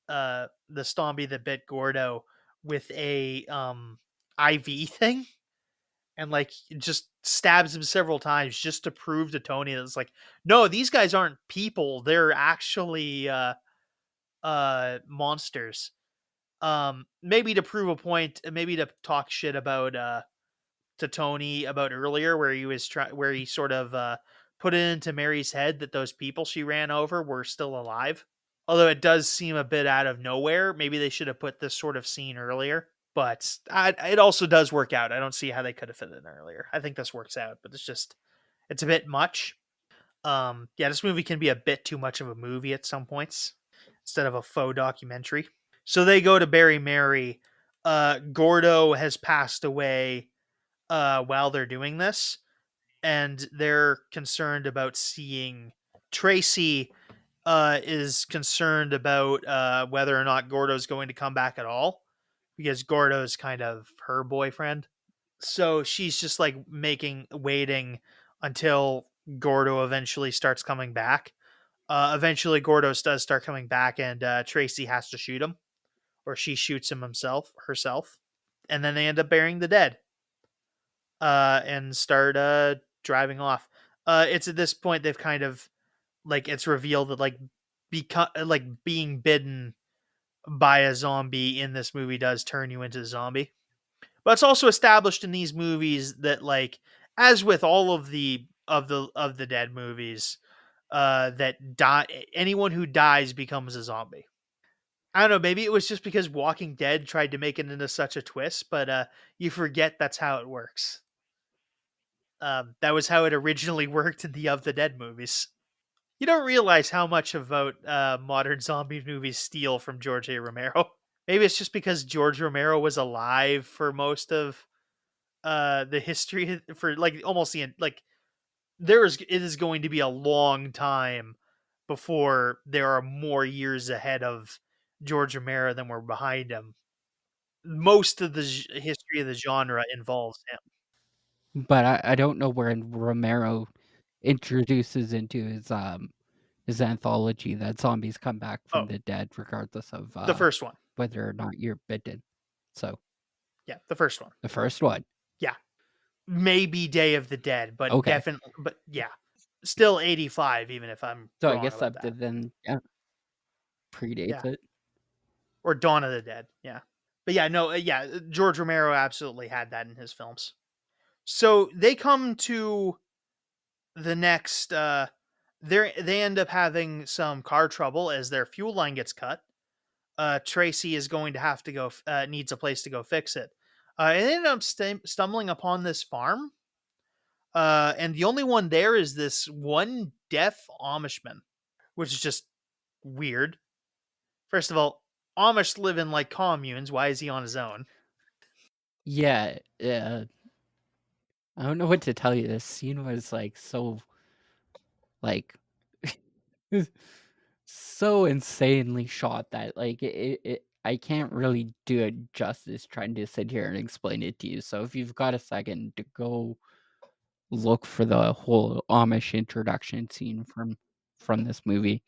the zombie that bit Gordo with a IV thing, and like just stabs him several times just to prove to Tony that it's like, no, these guys aren't people; they're actually monsters. Maybe to prove a point, maybe to talk shit about to Tony about earlier, where where he sort of put it into Mary's head that those people she ran over were still alive. Although it does seem a bit out of nowhere. Maybe they should have put this sort of scene earlier. But it also does work out. I don't see how they could have fit it in earlier. I think this works out, but it's a bit much. Yeah, this movie can be a bit too much of a movie at some points instead of a faux documentary. So they go to bury Mary. Gordo has passed away while they're doing this, and they're concerned about seeing Tracy. Is concerned about whether or not Gordo's going to come back at all, because Gordo's kind of her boyfriend. So she's just like waiting until Gordo eventually starts coming back. Eventually, Gordos does start coming back, and Tracy has to shoot him, or she shoots him herself, and then they end up burying the dead, and start driving off. It's at this point they've kind of like it's revealed that like being bitten by a zombie in this movie does turn you into a zombie. But it's also established in these movies that like as with all of the dead movies, that die anyone who dies becomes a zombie. I don't know, maybe it was just because Walking Dead tried to make it into such a twist, but you forget that's how it works. That was how it originally worked in the Of the Dead movies. You don't realize how much about modern zombie movies steal from George A. Romero. Maybe it's just because George Romero was alive for most of the history for like almost the like it is going to be a long time before there are more years ahead of George Romero than were behind him. Most of the history of the genre involves him. But I don't know where Romero introduces into his anthology that zombies come back from Oh, the dead regardless of the first one. whether or not you're bitten. So Yeah, the first one. the first one. Yeah, maybe Day of the Dead, but Okay. definitely, but yeah, still 85. Even if I'm So I wrong guess about that that. then predates Yeah, it. or Dawn of the Dead. Yeah, but yeah, no, yeah, George Romero absolutely had that in his films. So they come to the next. They end up having some car trouble as their fuel line gets cut. Tracy is going to have to go. Needs a place to go fix it. And they end up stumbling upon this farm. And the only one there is this one deaf Amishman, which is just weird. First of all, Amish live in like communes. Why is he on his own? Yeah, I don't know what to tell you. This scene was like so like so insanely shot that like I can't really do it justice trying to sit here and explain it to you. So if you've got a second to go look for the whole Amish introduction scene from this movie,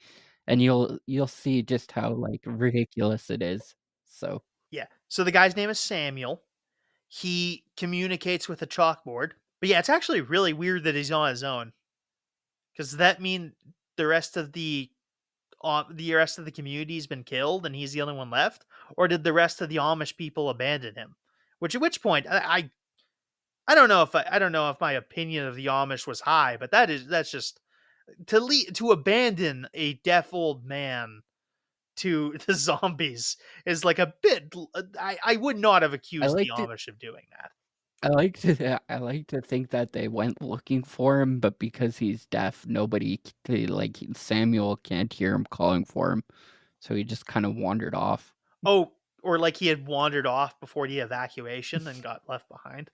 and you'll see just how like ridiculous it is. So Yeah. So the guy's name is Samuel. He communicates with a chalkboard. But yeah, it's actually really weird that he's on his own. Because does that mean the rest of the rest of the community's been killed and he's the only one left, or did the rest of the Amish people abandon him? Which at which point I don't know if I don't know if my opinion of the Amish was high, but that's just to abandon a deaf old man to the zombies is like a bit. I would not have I accused the like to Amish of doing that. I like to think that they went looking for him, but because he's deaf, like Samuel can't hear him calling for him, so he just kind of wandered off. Oh, or like he had wandered off before the evacuation and got left behind.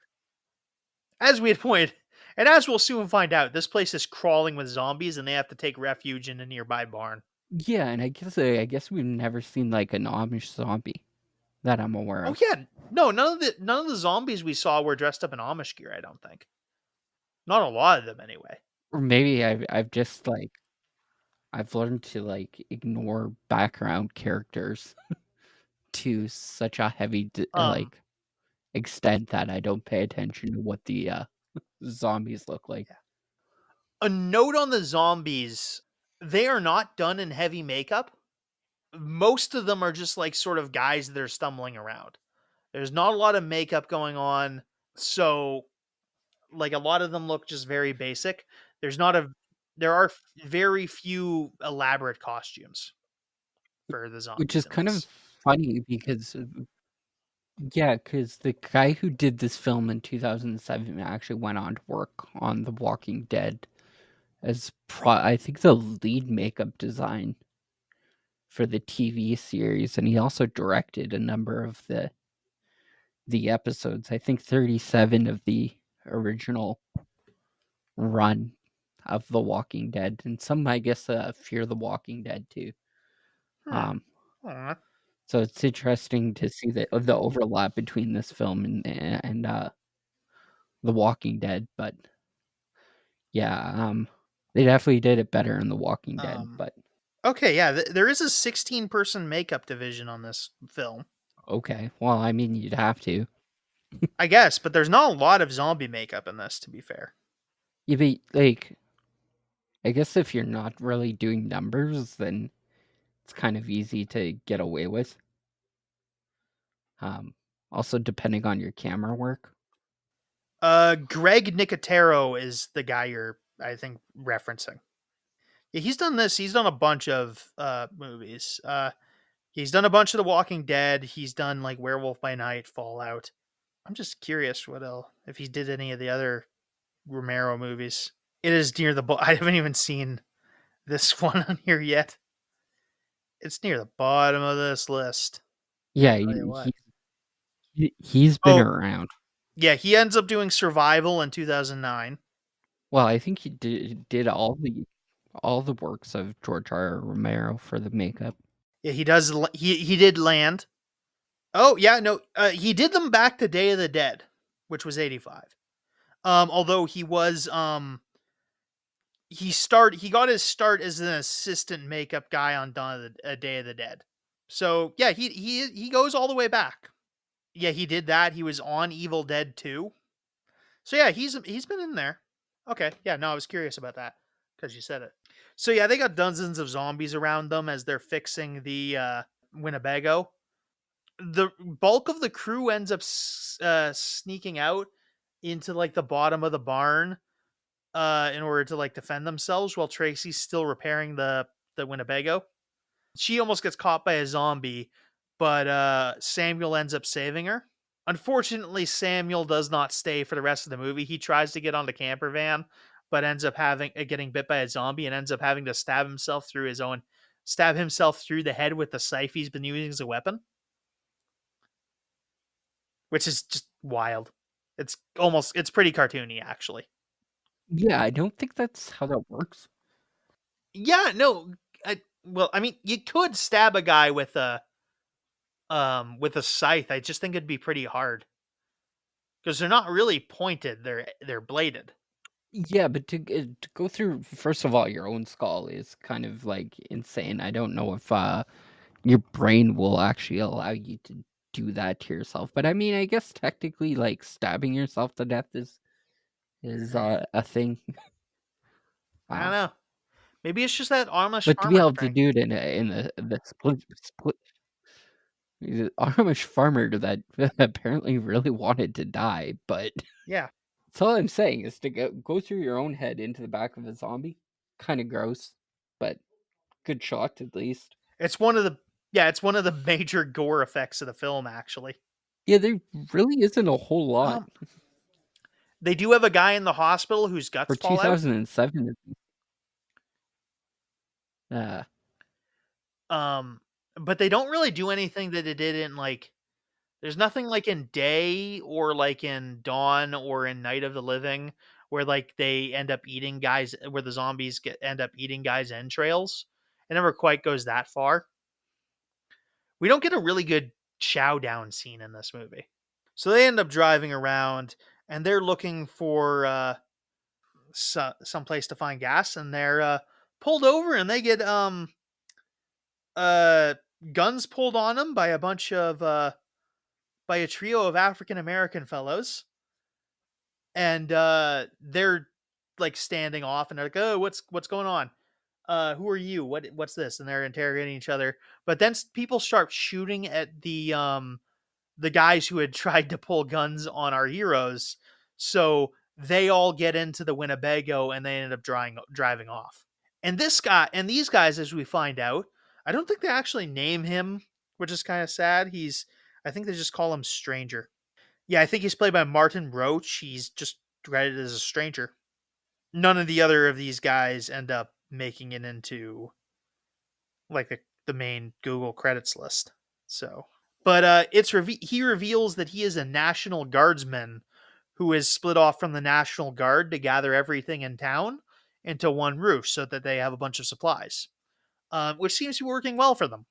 As we had pointed, and as we'll soon find out, this place is crawling with zombies, and they have to take refuge in a nearby barn. Yeah, and I guess we've never seen like an Amish zombie that I'm aware Oh of. yeah, no, none of the zombies we saw were dressed up in Amish gear. I don't think. Not a lot of them, anyway. Or maybe I've just like I've learned to like ignore background characters to such a Um, extent that I don't pay attention to what the zombies look like. yeah. A note on the zombies: they are not done in heavy makeup. Most of them are just like sort of guys that are stumbling around. There's not a lot of makeup going on, so like a lot of them look just very basic. There's not a there are very few elaborate costumes for the Which zombies is in kind of this. funny because yeah, because the guy who did this film in 2007 actually went on to work on The Walking Dead as I think the lead makeup design for the TV series, and he also directed a number of the episodes. I think 37 of the original run of The Walking Dead, and some I guess Fear the Walking Dead too. Hmm. Um, Aw. so it's interesting to see the overlap between this film and The Walking Dead, but yeah, They definitely did it better in The Walking Dead, Um, but okay, yeah, there is a 16-person makeup division on this film, okay. Well, I mean, you'd have to. I guess, but there's not a lot of zombie makeup in this, to be fair. You be like, I guess if you're not really doing numbers, then it's kind of easy to get away with. Um, Also depending on your camera work. Greg Nicotero is the guy you're, I think, referencing. Yeah, he's done this. He's done a bunch of movies. He's done a bunch of The Walking Dead. He's done like Werewolf by Night, Fallout. I'm just curious what else if he did any of the other Romero movies. It is near the. I haven't even seen this one on here yet. It's near the bottom of this list. Yeah, Tell you what. he's been Oh, around. yeah, he ends up doing Survival in 2009. Well, I think he did all the works of George R. R. Romero for the makeup. Yeah, he does. He did Land. Oh yeah, no, he did them back to Day of the Dead, which was 85. Although he got his start as an assistant makeup guy on Day of the Dead. So yeah, he goes all the way back. Yeah, he did that. He was on Evil Dead 2. So yeah, he's been in there. Okay, yeah, no, I was curious about that because you said it. So yeah, they got dozens of zombies around them as they're fixing the Winnebago. The bulk of the crew ends up sneaking out into like the bottom of the barn in order to like defend themselves while Tracy's still repairing the Winnebago. She almost gets caught by a zombie, but Samuel ends up saving her. Unfortunately, Samuel does not stay for the rest of the movie. He tries to get on the camper van, but ends up having getting bit by a zombie and ends up having to stab himself through the head with the scythe he's been using as a weapon, which is just wild. It's pretty cartoony actually. Yeah, I don't think that's how that works. Yeah, no, well, I mean, you could stab a guy with a scythe. I just think it'd be pretty hard because they're not really pointed. They're bladed. Yeah, but to go through first of all your own skull is kind of like insane. I don't know if your brain will actually allow you to do that to yourself. But I mean, I guess technically like stabbing yourself to death is a thing. I don't Uh know. Maybe it's just that Amish but to be farmer able to strength. do it in the split the Amish farmer that apparently really wanted to die, but Yeah, that's all I'm saying is to go through your own head into the back of a zombie. Kind of gross, but good shot at least. it's one of the it's one of the major gore effects of the film. Actually, Yeah, there really isn't a whole lot um, they do have a guy in the hospital whose guts for fall out. 2007. Uh, Um, but they don't really do anything that it did in like. There's nothing like in Day or like in Dawn or in Night of the Living where like they end up eating guys where the zombies end up eating guys' entrails. It never quite goes that far. We don't get a really good chow down scene in this movie. So they end up driving around and they're looking for some place to find gas and they're pulled over and they get uh guns pulled on them by a trio of African American fellows, and they're like standing off, and they're like, "Oh, what's going on? Who are you? What's this?" And they're interrogating each other. But then people start shooting at the guys who had tried to pull guns on our heroes. So they all get into the Winnebago, and they end up driving off. And these guys, as we find out, I don't think they actually name him, which is kind of sad. I think they just call him Stranger. Yeah, I think he's played by Martin Roach. He's just credited as a stranger. None of the other of these guys end up making it into like the main Google credits list. So, but he reveals that he is a National Guardsman who is split off from the National Guard to gather everything in town into one roof so that they have a bunch of supplies, which seems to be working well for them.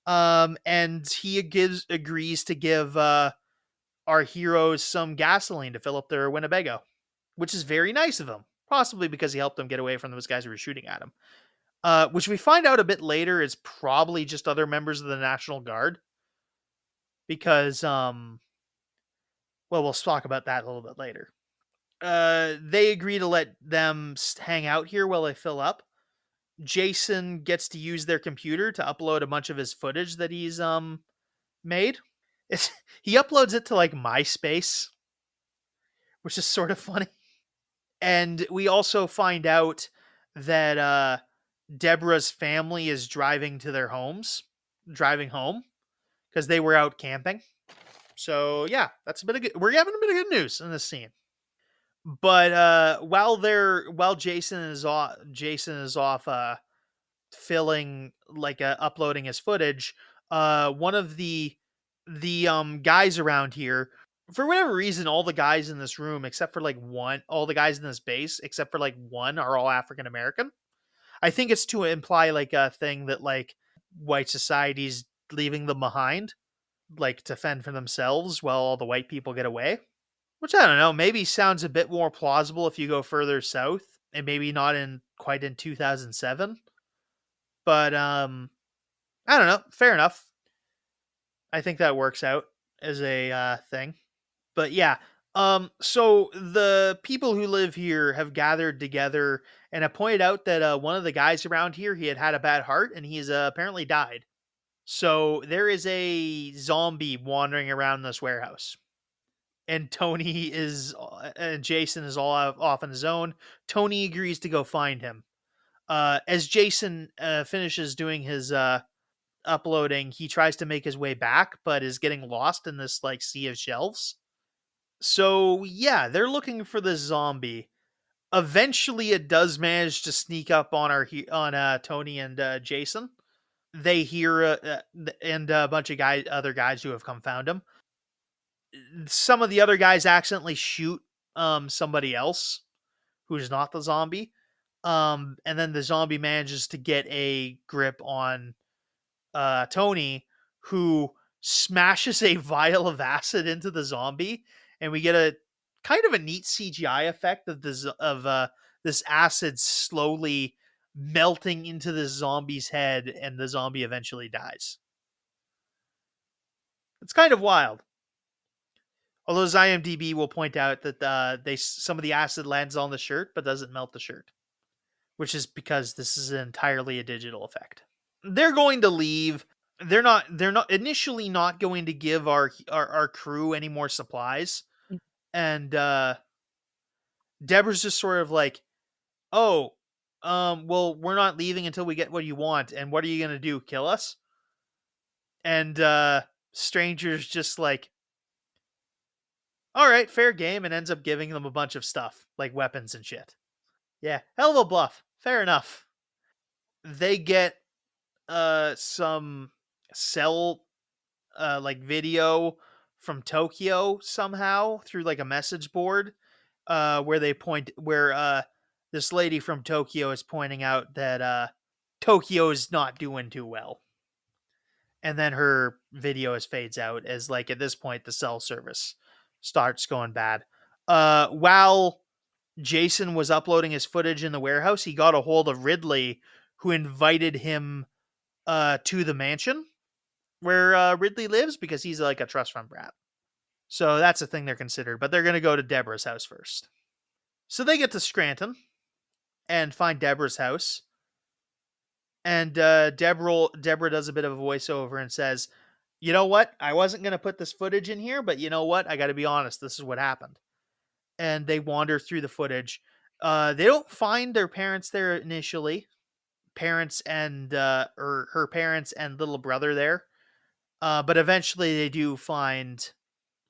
And he agrees to give our heroes some gasoline to fill up their Winnebago, which is very nice of him. possibly because he helped them get away from those guys who were shooting at him. Which we find out a bit later is probably just other members of the National Guard, because well, we'll talk about that a little bit later. They agree to let them hang out here while they fill up. Jason gets to use their computer to upload a bunch of his footage that he's made. It's, he uploads it to like MySpace, which is sort of funny. And we also find out that Deborah's family is driving to their homes, driving home because they were out camping. So yeah, that's a bit of good. We're having a bit of good news in this scene. But while Jason is off filling like uploading his footage, one of the guys around here, for whatever reason, all the guys in this room except for like one, all the guys in this base except for like one are all African American. I think it's to imply like a thing that like white society's leaving them behind, like to fend for themselves while all the white people get away. Which I don't know, maybe sounds a bit more plausible if you go further south and maybe not in quite in 2007. But I don't know, fair enough. I think that works out as a thing. But yeah, so the people who live here have gathered together and have pointed out that one of the guys around here, he had a bad heart and he's apparently died. So there is a zombie wandering around this warehouse. And Jason is all off on his own. Tony agrees to go find him. As Jason finishes doing his uploading, he tries to make his way back, but is getting lost in this like sea of shelves. So yeah, they're looking for this zombie. Eventually, it does manage to sneak up on Tony and Jason. They hear and a bunch of other guys who have come found him. Some of the other guys accidentally shoot somebody else who's not the zombie. And then the zombie manages to get a grip on Tony, who smashes a vial of acid into the zombie, and we get a kind of a neat CGI effect of this acid slowly melting into the zombie's head, and the zombie eventually dies. It's kind of wild. Although IMDb will point out that some of the acid lands on the shirt but doesn't melt the shirt, which is because this is entirely a digital effect. They're going to leave. They're not initially not going to give our crew any more supplies, and Deborah's just sort of like, oh, well, we're not leaving until we get what you want, and what are you gonna do, kill us? And Stranger's just like, all right, fair game, and ends up giving them a bunch of stuff like weapons and shit. Yeah, hell of a bluff. Fair enough. They get some cell like video from Tokyo somehow through like a message board where this lady from Tokyo is pointing out that Tokyo is not doing too well. And then her video fades out as like at this point the cell service starts going bad. While Jason was uploading his footage in the warehouse, he got a hold of Ridley, who invited him to the mansion where Ridley lives because he's like a trust fund brat. So that's a thing they're considered, but they're going to go to Deborah's house first. So they get to Scranton and find Deborah's house. And Deborah does a bit of a voiceover and says, you know what? I wasn't going to put this footage in here, but you know what? I got to be honest. This is what happened. And they wander through the footage. They don't find their parents there initially. Parents and or her parents and little brother there. But eventually they do find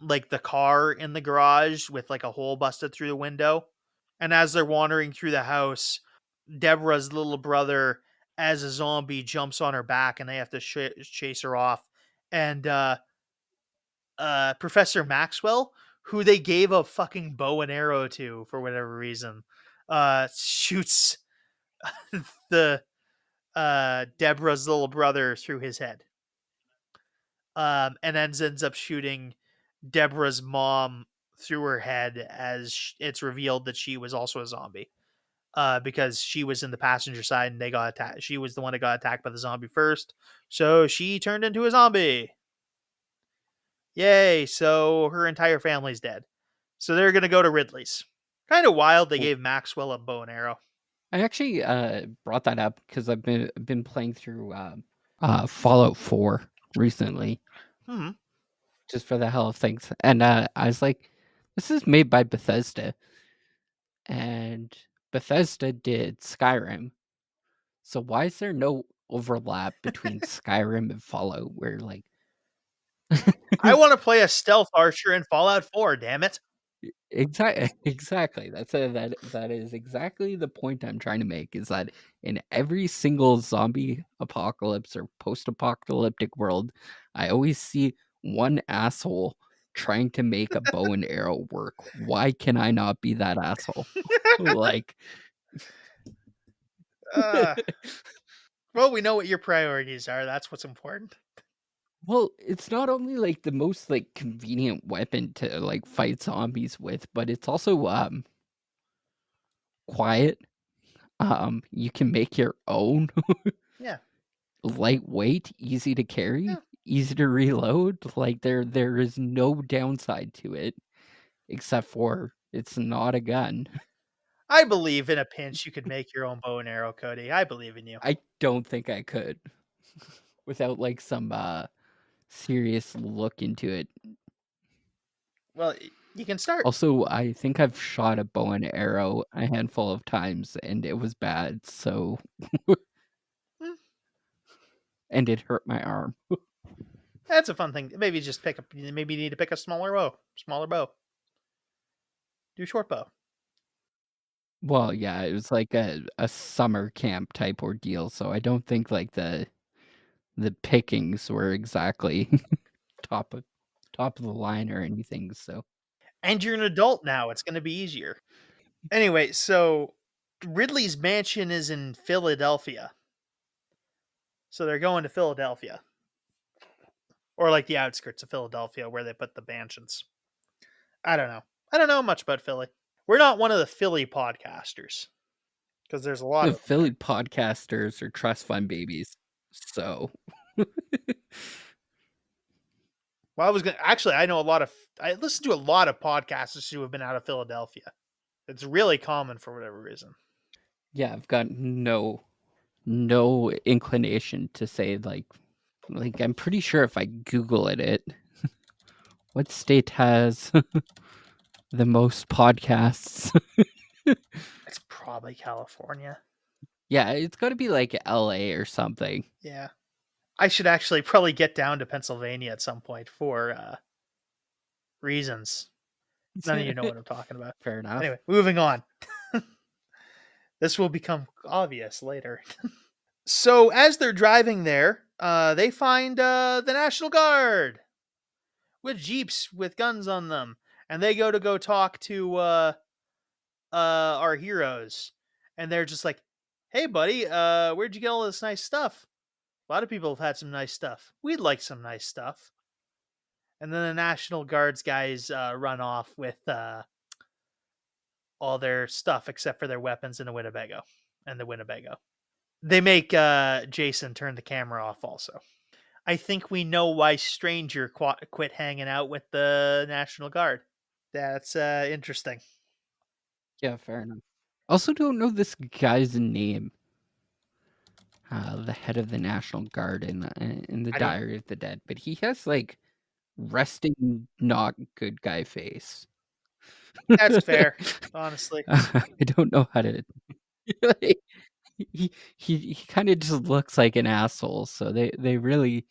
like the car in the garage with like a hole busted through the window. And as they're wandering through the house, Deborah's little brother, as a zombie, jumps on her back and they have to chase her off. And Professor Maxwell, who they gave a fucking bow and arrow to for whatever reason, shoots the Deborah's little brother through his head. And then ends up shooting Deborah's mom through her head as it's revealed that she was also a zombie. because she was in the passenger side and they got attacked. She was the one that got attacked by the zombie first, so she turned into a zombie. Yay! So her entire family's dead. So they're gonna go to Ridley's. Kind of wild. They Well, gave Maxwell a bow and arrow. I actually brought that up because I've been playing through Fallout 4 recently, Hmm. just for the hell of things, and I was like, this is made by Bethesda, and Bethesda did Skyrim, so why is there no overlap between Skyrim and Fallout? Where like I want to play a stealth archer in Fallout 4. Damn it! exactly. That is exactly the point I'm trying to make, is that in every single zombie apocalypse or post-apocalyptic world, I always see one asshole trying to make a bow and arrow work. Why can I not be that asshole? Like uh, well, we know what your priorities are. That's what's important. well, it's not only like the most like convenient weapon to like fight zombies with, but it's also quiet. You can make your own. Yeah. Lightweight, easy to carry, Yeah. easy to reload. Like there is no downside to it except for it's not a gun. I believe in a pinch you could make your own bow and arrow, Cody. I believe in you. I don't think I could without like some serious look into it. Well, you can start. Also, I think I've shot a bow and arrow a handful of times and it was bad, so Hmm. and it hurt my arm. That's a fun thing. Maybe just pick up. Maybe you need to pick a smaller bow. Smaller bow. Do short bow. Well, yeah, it was like a summer camp type ordeal, so I don't think like the pickings were exactly top of top of the line or anything. So And you're an adult now. It's going to be easier. Anyway, so Ridley's mansion is in Philadelphia. So they're going to Philadelphia. Or like the outskirts of Philadelphia where they put the mansions. I don't know. I don't know much about Philly. We're not one of the Philly podcasters because there's a lot the of them there. Philly podcasters are trust fund babies. So Well, I was going to actually, I know a lot of, I listen to a lot of podcasters who have been out of Philadelphia. It's really common for whatever reason. yeah, I've got no inclination to say like I'm pretty sure if I Google it, what state has the most podcasts? It's probably California. Yeah, it's got to be like LA or something. Yeah. I should actually probably get down to Pennsylvania at some point for reasons. None of you know what I'm talking about. Fair enough. Anyway, moving on. This will become obvious later. So as they're driving there, they find the National Guard with jeeps with guns on them, and they go talk to our heroes, and they're just like, "Hey, buddy, where'd you get all this nice stuff? A lot of people have had some nice stuff. We'd like some nice stuff." And then the National Guards guys run off with all their stuff except for their weapons and the Winnebago. They make Jason turn the camera off also. I think we know why Stranger quit hanging out with the National Guard. That's interesting. Yeah, fair enough. Also, don't know this guy's name. The head of the National Guard in the I don't. Diary of the Dead, but he has like resting not good guy face. That's fair, honestly. I don't know how to. Like, he kind of just looks like an asshole. So they really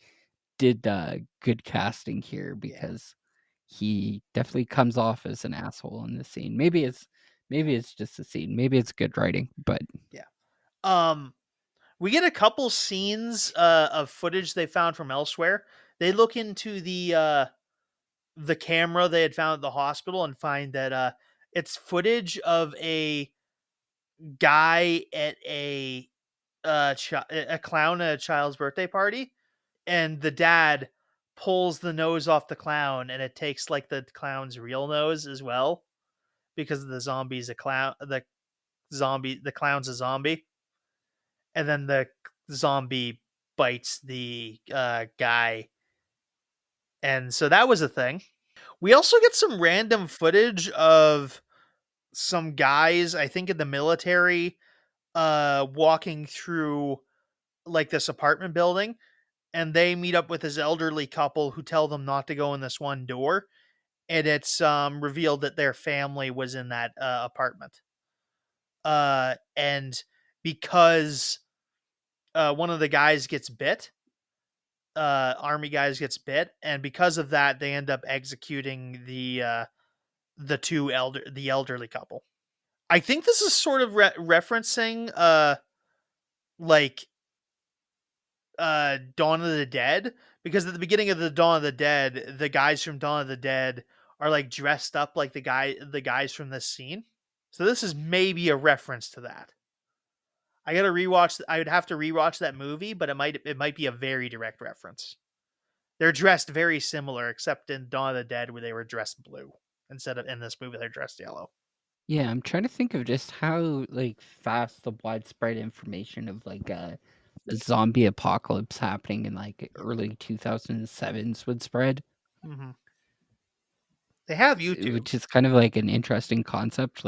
did good casting here Yeah, because he definitely comes off as an asshole in the scene. Maybe it's just a scene. Maybe it's good writing, but yeah. We get a couple scenes of footage they found from elsewhere. They look into the camera they had found at the hospital and find that it's footage of a guy at a clown at a child's birthday party, and the dad pulls the nose off the clown, and it takes like the clown's real nose as well because the zombie's a clown. the clown's a zombie, and then the zombie bites the guy, and so that was a thing. We also get some random footage of some guys, I think in the military, walking through like this apartment building, and they meet up with this elderly couple who tell them not to go in this one door, and it's revealed that their family was in that apartment. And because one of the guys gets bit, army guys gets bit, and because of that, they end up executing the elderly couple. I think this is sort of referencing like Dawn of the Dead, because at the beginning of the Dawn of the Dead, the guys from Dawn of the Dead are like dressed up like the guys from this scene. So this is maybe a reference to that. I gotta rewatch. I would have to rewatch that movie, but it might be a very direct reference. They're dressed very similar, except in Dawn of the Dead where they were dressed blue instead of in this movie they're dressed yellow. Yeah, I'm trying to think of just how like fast the widespread information of like the zombie apocalypse happening in like early 2007s would spread, Mm-hmm. They have YouTube. which is kind of like an interesting concept.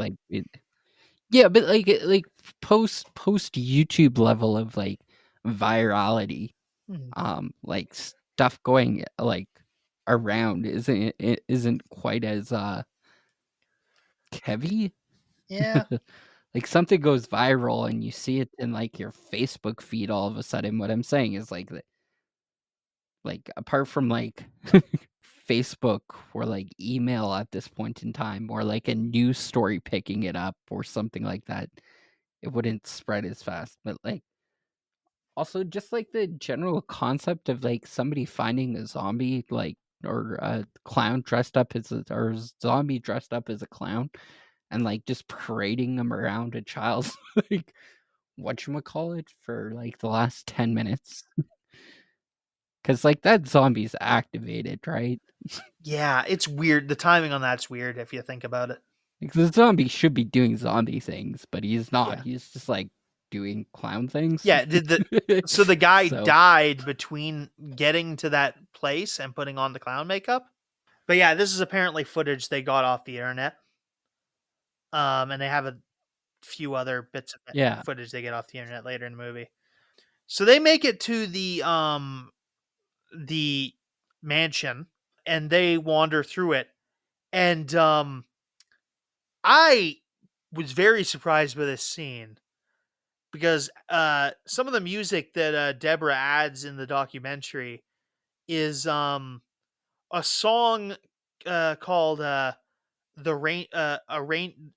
Yeah, but like post YouTube level of like virality, Mm-hmm. like stuff going like around isn't quite as heavy. Yeah, Like something goes viral and you see it in like your Facebook feed all of a sudden. What I'm saying is like apart from like Facebook or like email at this point in time or like a news story picking it up or something like that, it wouldn't spread as fast. But like also just like the general concept of like somebody finding a zombie like or a clown dressed up as a or zombie dressed up as a clown and like just parading them around a child's like whatchamacallit for like the last 10 minutes. Cause like that zombie's activated, right? yeah, it's weird. The timing on that's weird if you think about it. Like the zombie should be doing zombie things, but he's not. Yeah, He's just like doing clown things. yeah. Did the so the guy So died between getting to that place and putting on the clown makeup? But yeah, this is apparently footage they got off the internet. And they have a few other bits of yeah. footage they get off the internet later in the movie. So they make it to the mansion and they wander through it. And I was very surprised by this scene because some of the music that Deborah adds in the documentary is a song called the rain a rain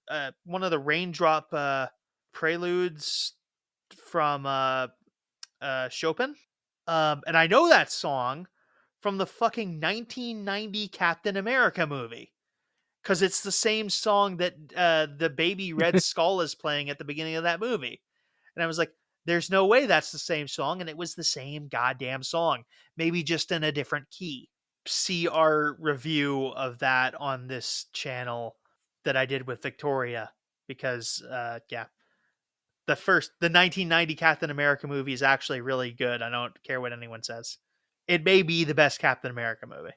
one of the raindrop preludes from Chopin. And I know that song from the fucking 1990 Captain America movie because it's the same song that the baby Red Skull is playing at the beginning of that movie. And I was like, there's no way that's the same song. And it was the same goddamn song, maybe just in a different key. See our review of that on this channel that I did with Victoria because, yeah, the 1990 Captain America movie is actually really good. I don't care what anyone says. It may be the best Captain America movie.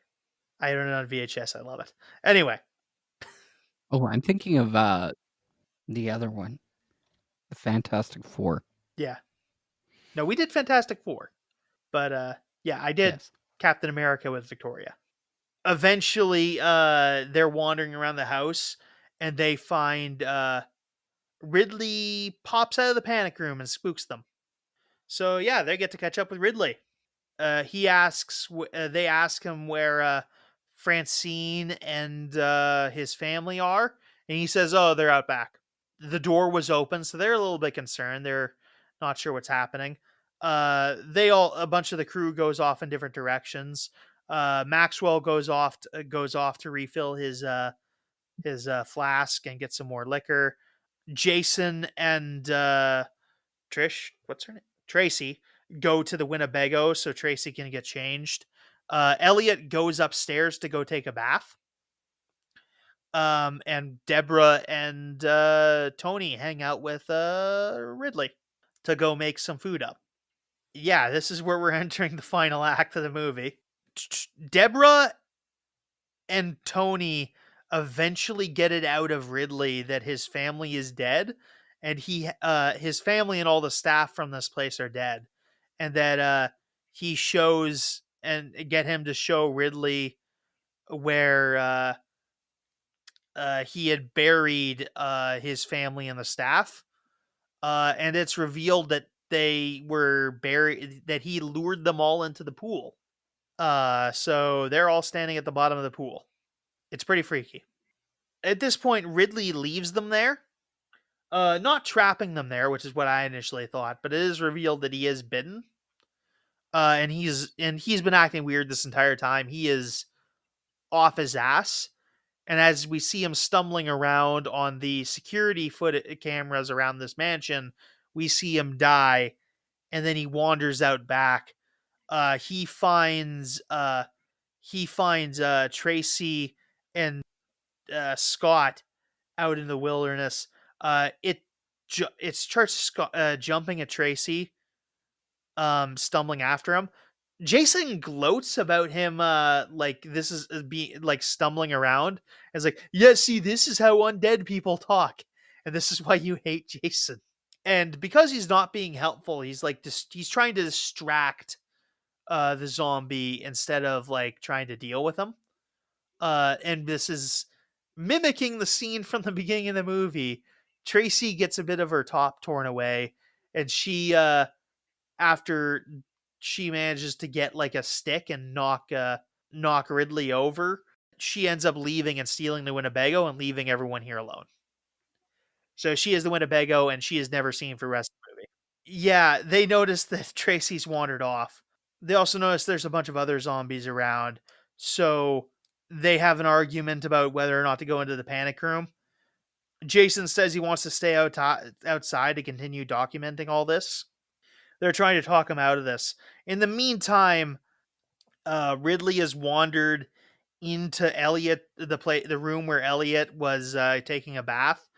I own it on VHS. I love it. Anyway, Oh, I'm thinking of the other one, the Fantastic Four. yeah. No, we did Fantastic Four, but yeah, I did Yes. Captain America with Victoria. Eventually, they're wandering around the house and they find Ridley pops out of the panic room and spooks them. So yeah, they get to catch up with Ridley. They ask him where Francine and his family are, and he says, "Oh, they're out back." The door was open, so they're a little bit concerned. They're not sure what's happening. A bunch of the crew goes off in different directions. Maxwell goes off to refill his flask and get some more liquor. Jason and Trish, what's her name? Tracy, go to the Winnebago so Tracy can get changed. Elliot goes upstairs to go take a bath. And Deborah and Tony hang out with Ridley to go make some food up. Yeah, this is where we're entering the final act of the movie. Deborah and Tony eventually get it out of Ridley that his family is dead, and his family and all the staff from this place are dead, and that he shows and get him to show Ridley where he had buried his family and the staff, and it's revealed that they were buried, that he lured them all into the pool. So they're all standing at the bottom of the pool. It's pretty freaky. At this point, Ridley leaves them there, not trapping them there, which is what I initially thought, but it is revealed that he is bitten. And he's been acting weird this entire time. He is off his ass. And as we see him stumbling around on the security foot cameras around this mansion, we see him die, and then he wanders out back. He finds Tracy and Scott out in the wilderness. It starts jumping at Tracy, stumbling after him. Jason gloats about him, like this is being like stumbling around. It's like, yeah, see, this is how undead people talk, and this is why you hate Jason. And because he's not being helpful, he's like he's trying to distract the zombie instead of like trying to deal with him. And this is mimicking the scene from the beginning of the movie. Tracy gets a bit of her top torn away, and she after she manages to get like a stick and knock Ridley over, she ends up leaving and stealing the Winnebago and leaving everyone here alone. So she is the Winnebago, and she is never seen for the rest of the movie. Yeah, they notice that Tracy's wandered off. They also notice there's a bunch of other zombies around, so they have an argument about whether or not to go into the panic room. Jason says he wants to stay outside to continue documenting all this. They're trying to talk him out of this. In the meantime, Ridley has wandered into the room where Elliot was taking a bath,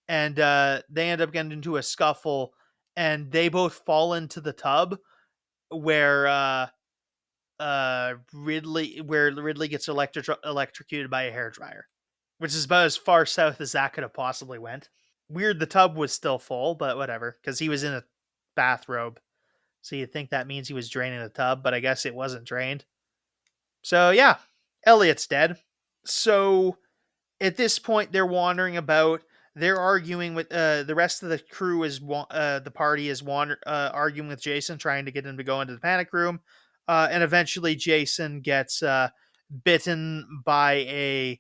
and they end up getting into a scuffle, and they both fall into the tub where Ridley gets electrocuted by a hairdryer, which is about as far south as that could have possibly went. Weird, the tub was still full, but whatever, because he was in a bathrobe. So you'd think that means he was draining the tub, but I guess it wasn't drained. So yeah, Elliot's dead. So at this point, they're wandering about. They're arguing with the rest of the crew. The party is arguing with Jason, trying to get him to go into the panic room. And eventually, Jason gets bitten by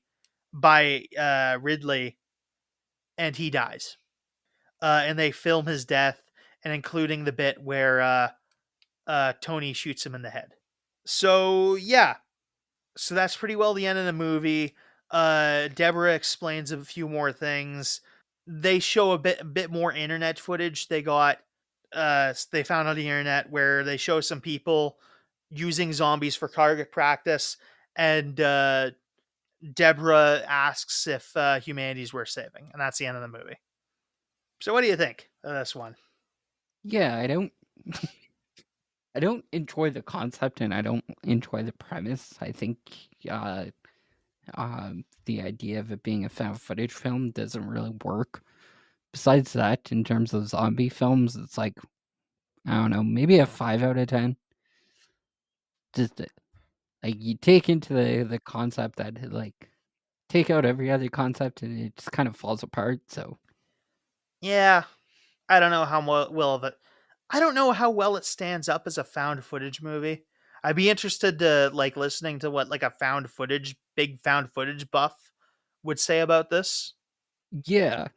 Ridley, and he dies. And they film his death, and including the bit where Tony shoots him in the head. So yeah, so that's pretty well the end of the movie. Deborah explains a few more things. They show a bit more internet footage they found on the internet, where they show some people using zombies for target practice, and Deborah asks if humanity's worth saving, and that's the end of the movie. So what do you think of this one? Yeah, I don't enjoy the concept, and I don't enjoy the premise. I think the idea of it being a found footage film doesn't really work. Besides that, in terms of zombie films, it's like, I don't know, maybe a 5 out of 10. Just like, you take into the concept that, like, take out every other concept and it just kind of falls apart. So Yeah, I don't know how well of it. I don't know how well it stands up as a found footage movie. I'd be interested to like listening to what like a big found footage buff would say about this. yeah,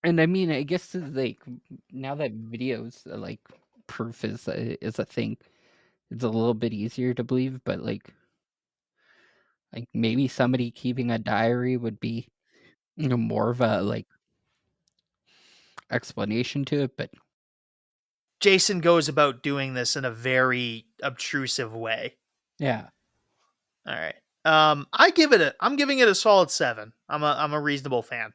and I mean, I guess like, now that videos like proof is a thing, it's a little bit easier to believe. But like maybe somebody keeping a diary would be, more of a like explanation to it. But Jason goes about doing this in a very obtrusive way. yeah, All right. I'm giving it a solid 7. I'm a reasonable fan.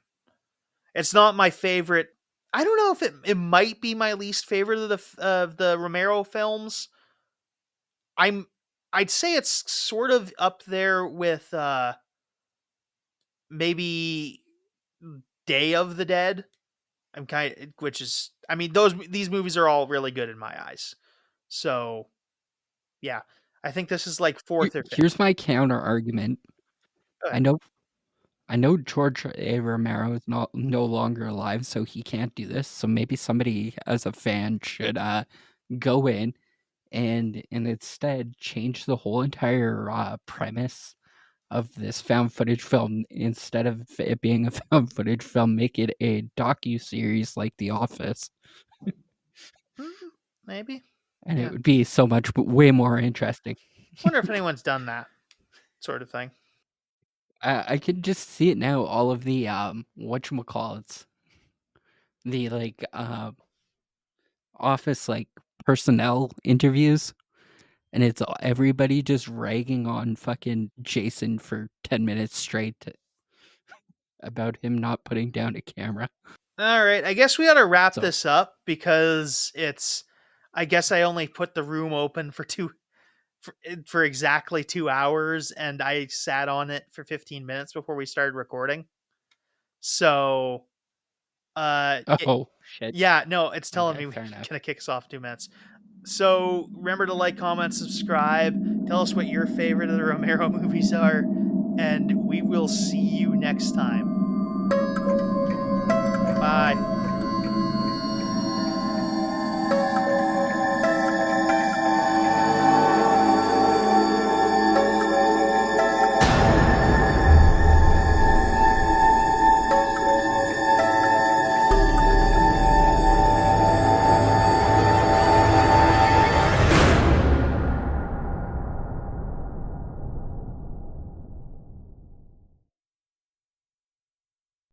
It's not my favorite. I don't know if it might be my least favorite of the Romero films. I'm I'd say it's sort of up there with maybe Day of the Dead. Which is, I mean, these movies are all really good in my eyes. So yeah, I think this is like fourth or fifth. Here's my counter argument. Go I ahead. know I know George A. Romero is no longer alive, so he can't do this. So maybe somebody as a fan should go in and instead change the whole entire premise of this found footage film. Instead of it being a found footage film, make it a docu-series like The Office, Maybe. and it Yeah. would be so much way more interesting. Wonder if anyone's done that sort of thing. I can just see it now. All of the whatchamacallits, the like office like personnel interviews, and it's everybody just ragging on fucking Jason for 10 minutes straight about him not putting down a camera. All right, I guess we ought to wrap So, this up because it's. I guess I only put the room open for exactly 2 hours, and I sat on it for 15 minutes before we started recording. So, oh shit. yeah, no, it's telling Okay, me we're fair enough. gonna kick us off 2 minutes. So remember to like, comment, subscribe. Tell us what your favorite of the Romero movies are, and we will see you next time. Bye.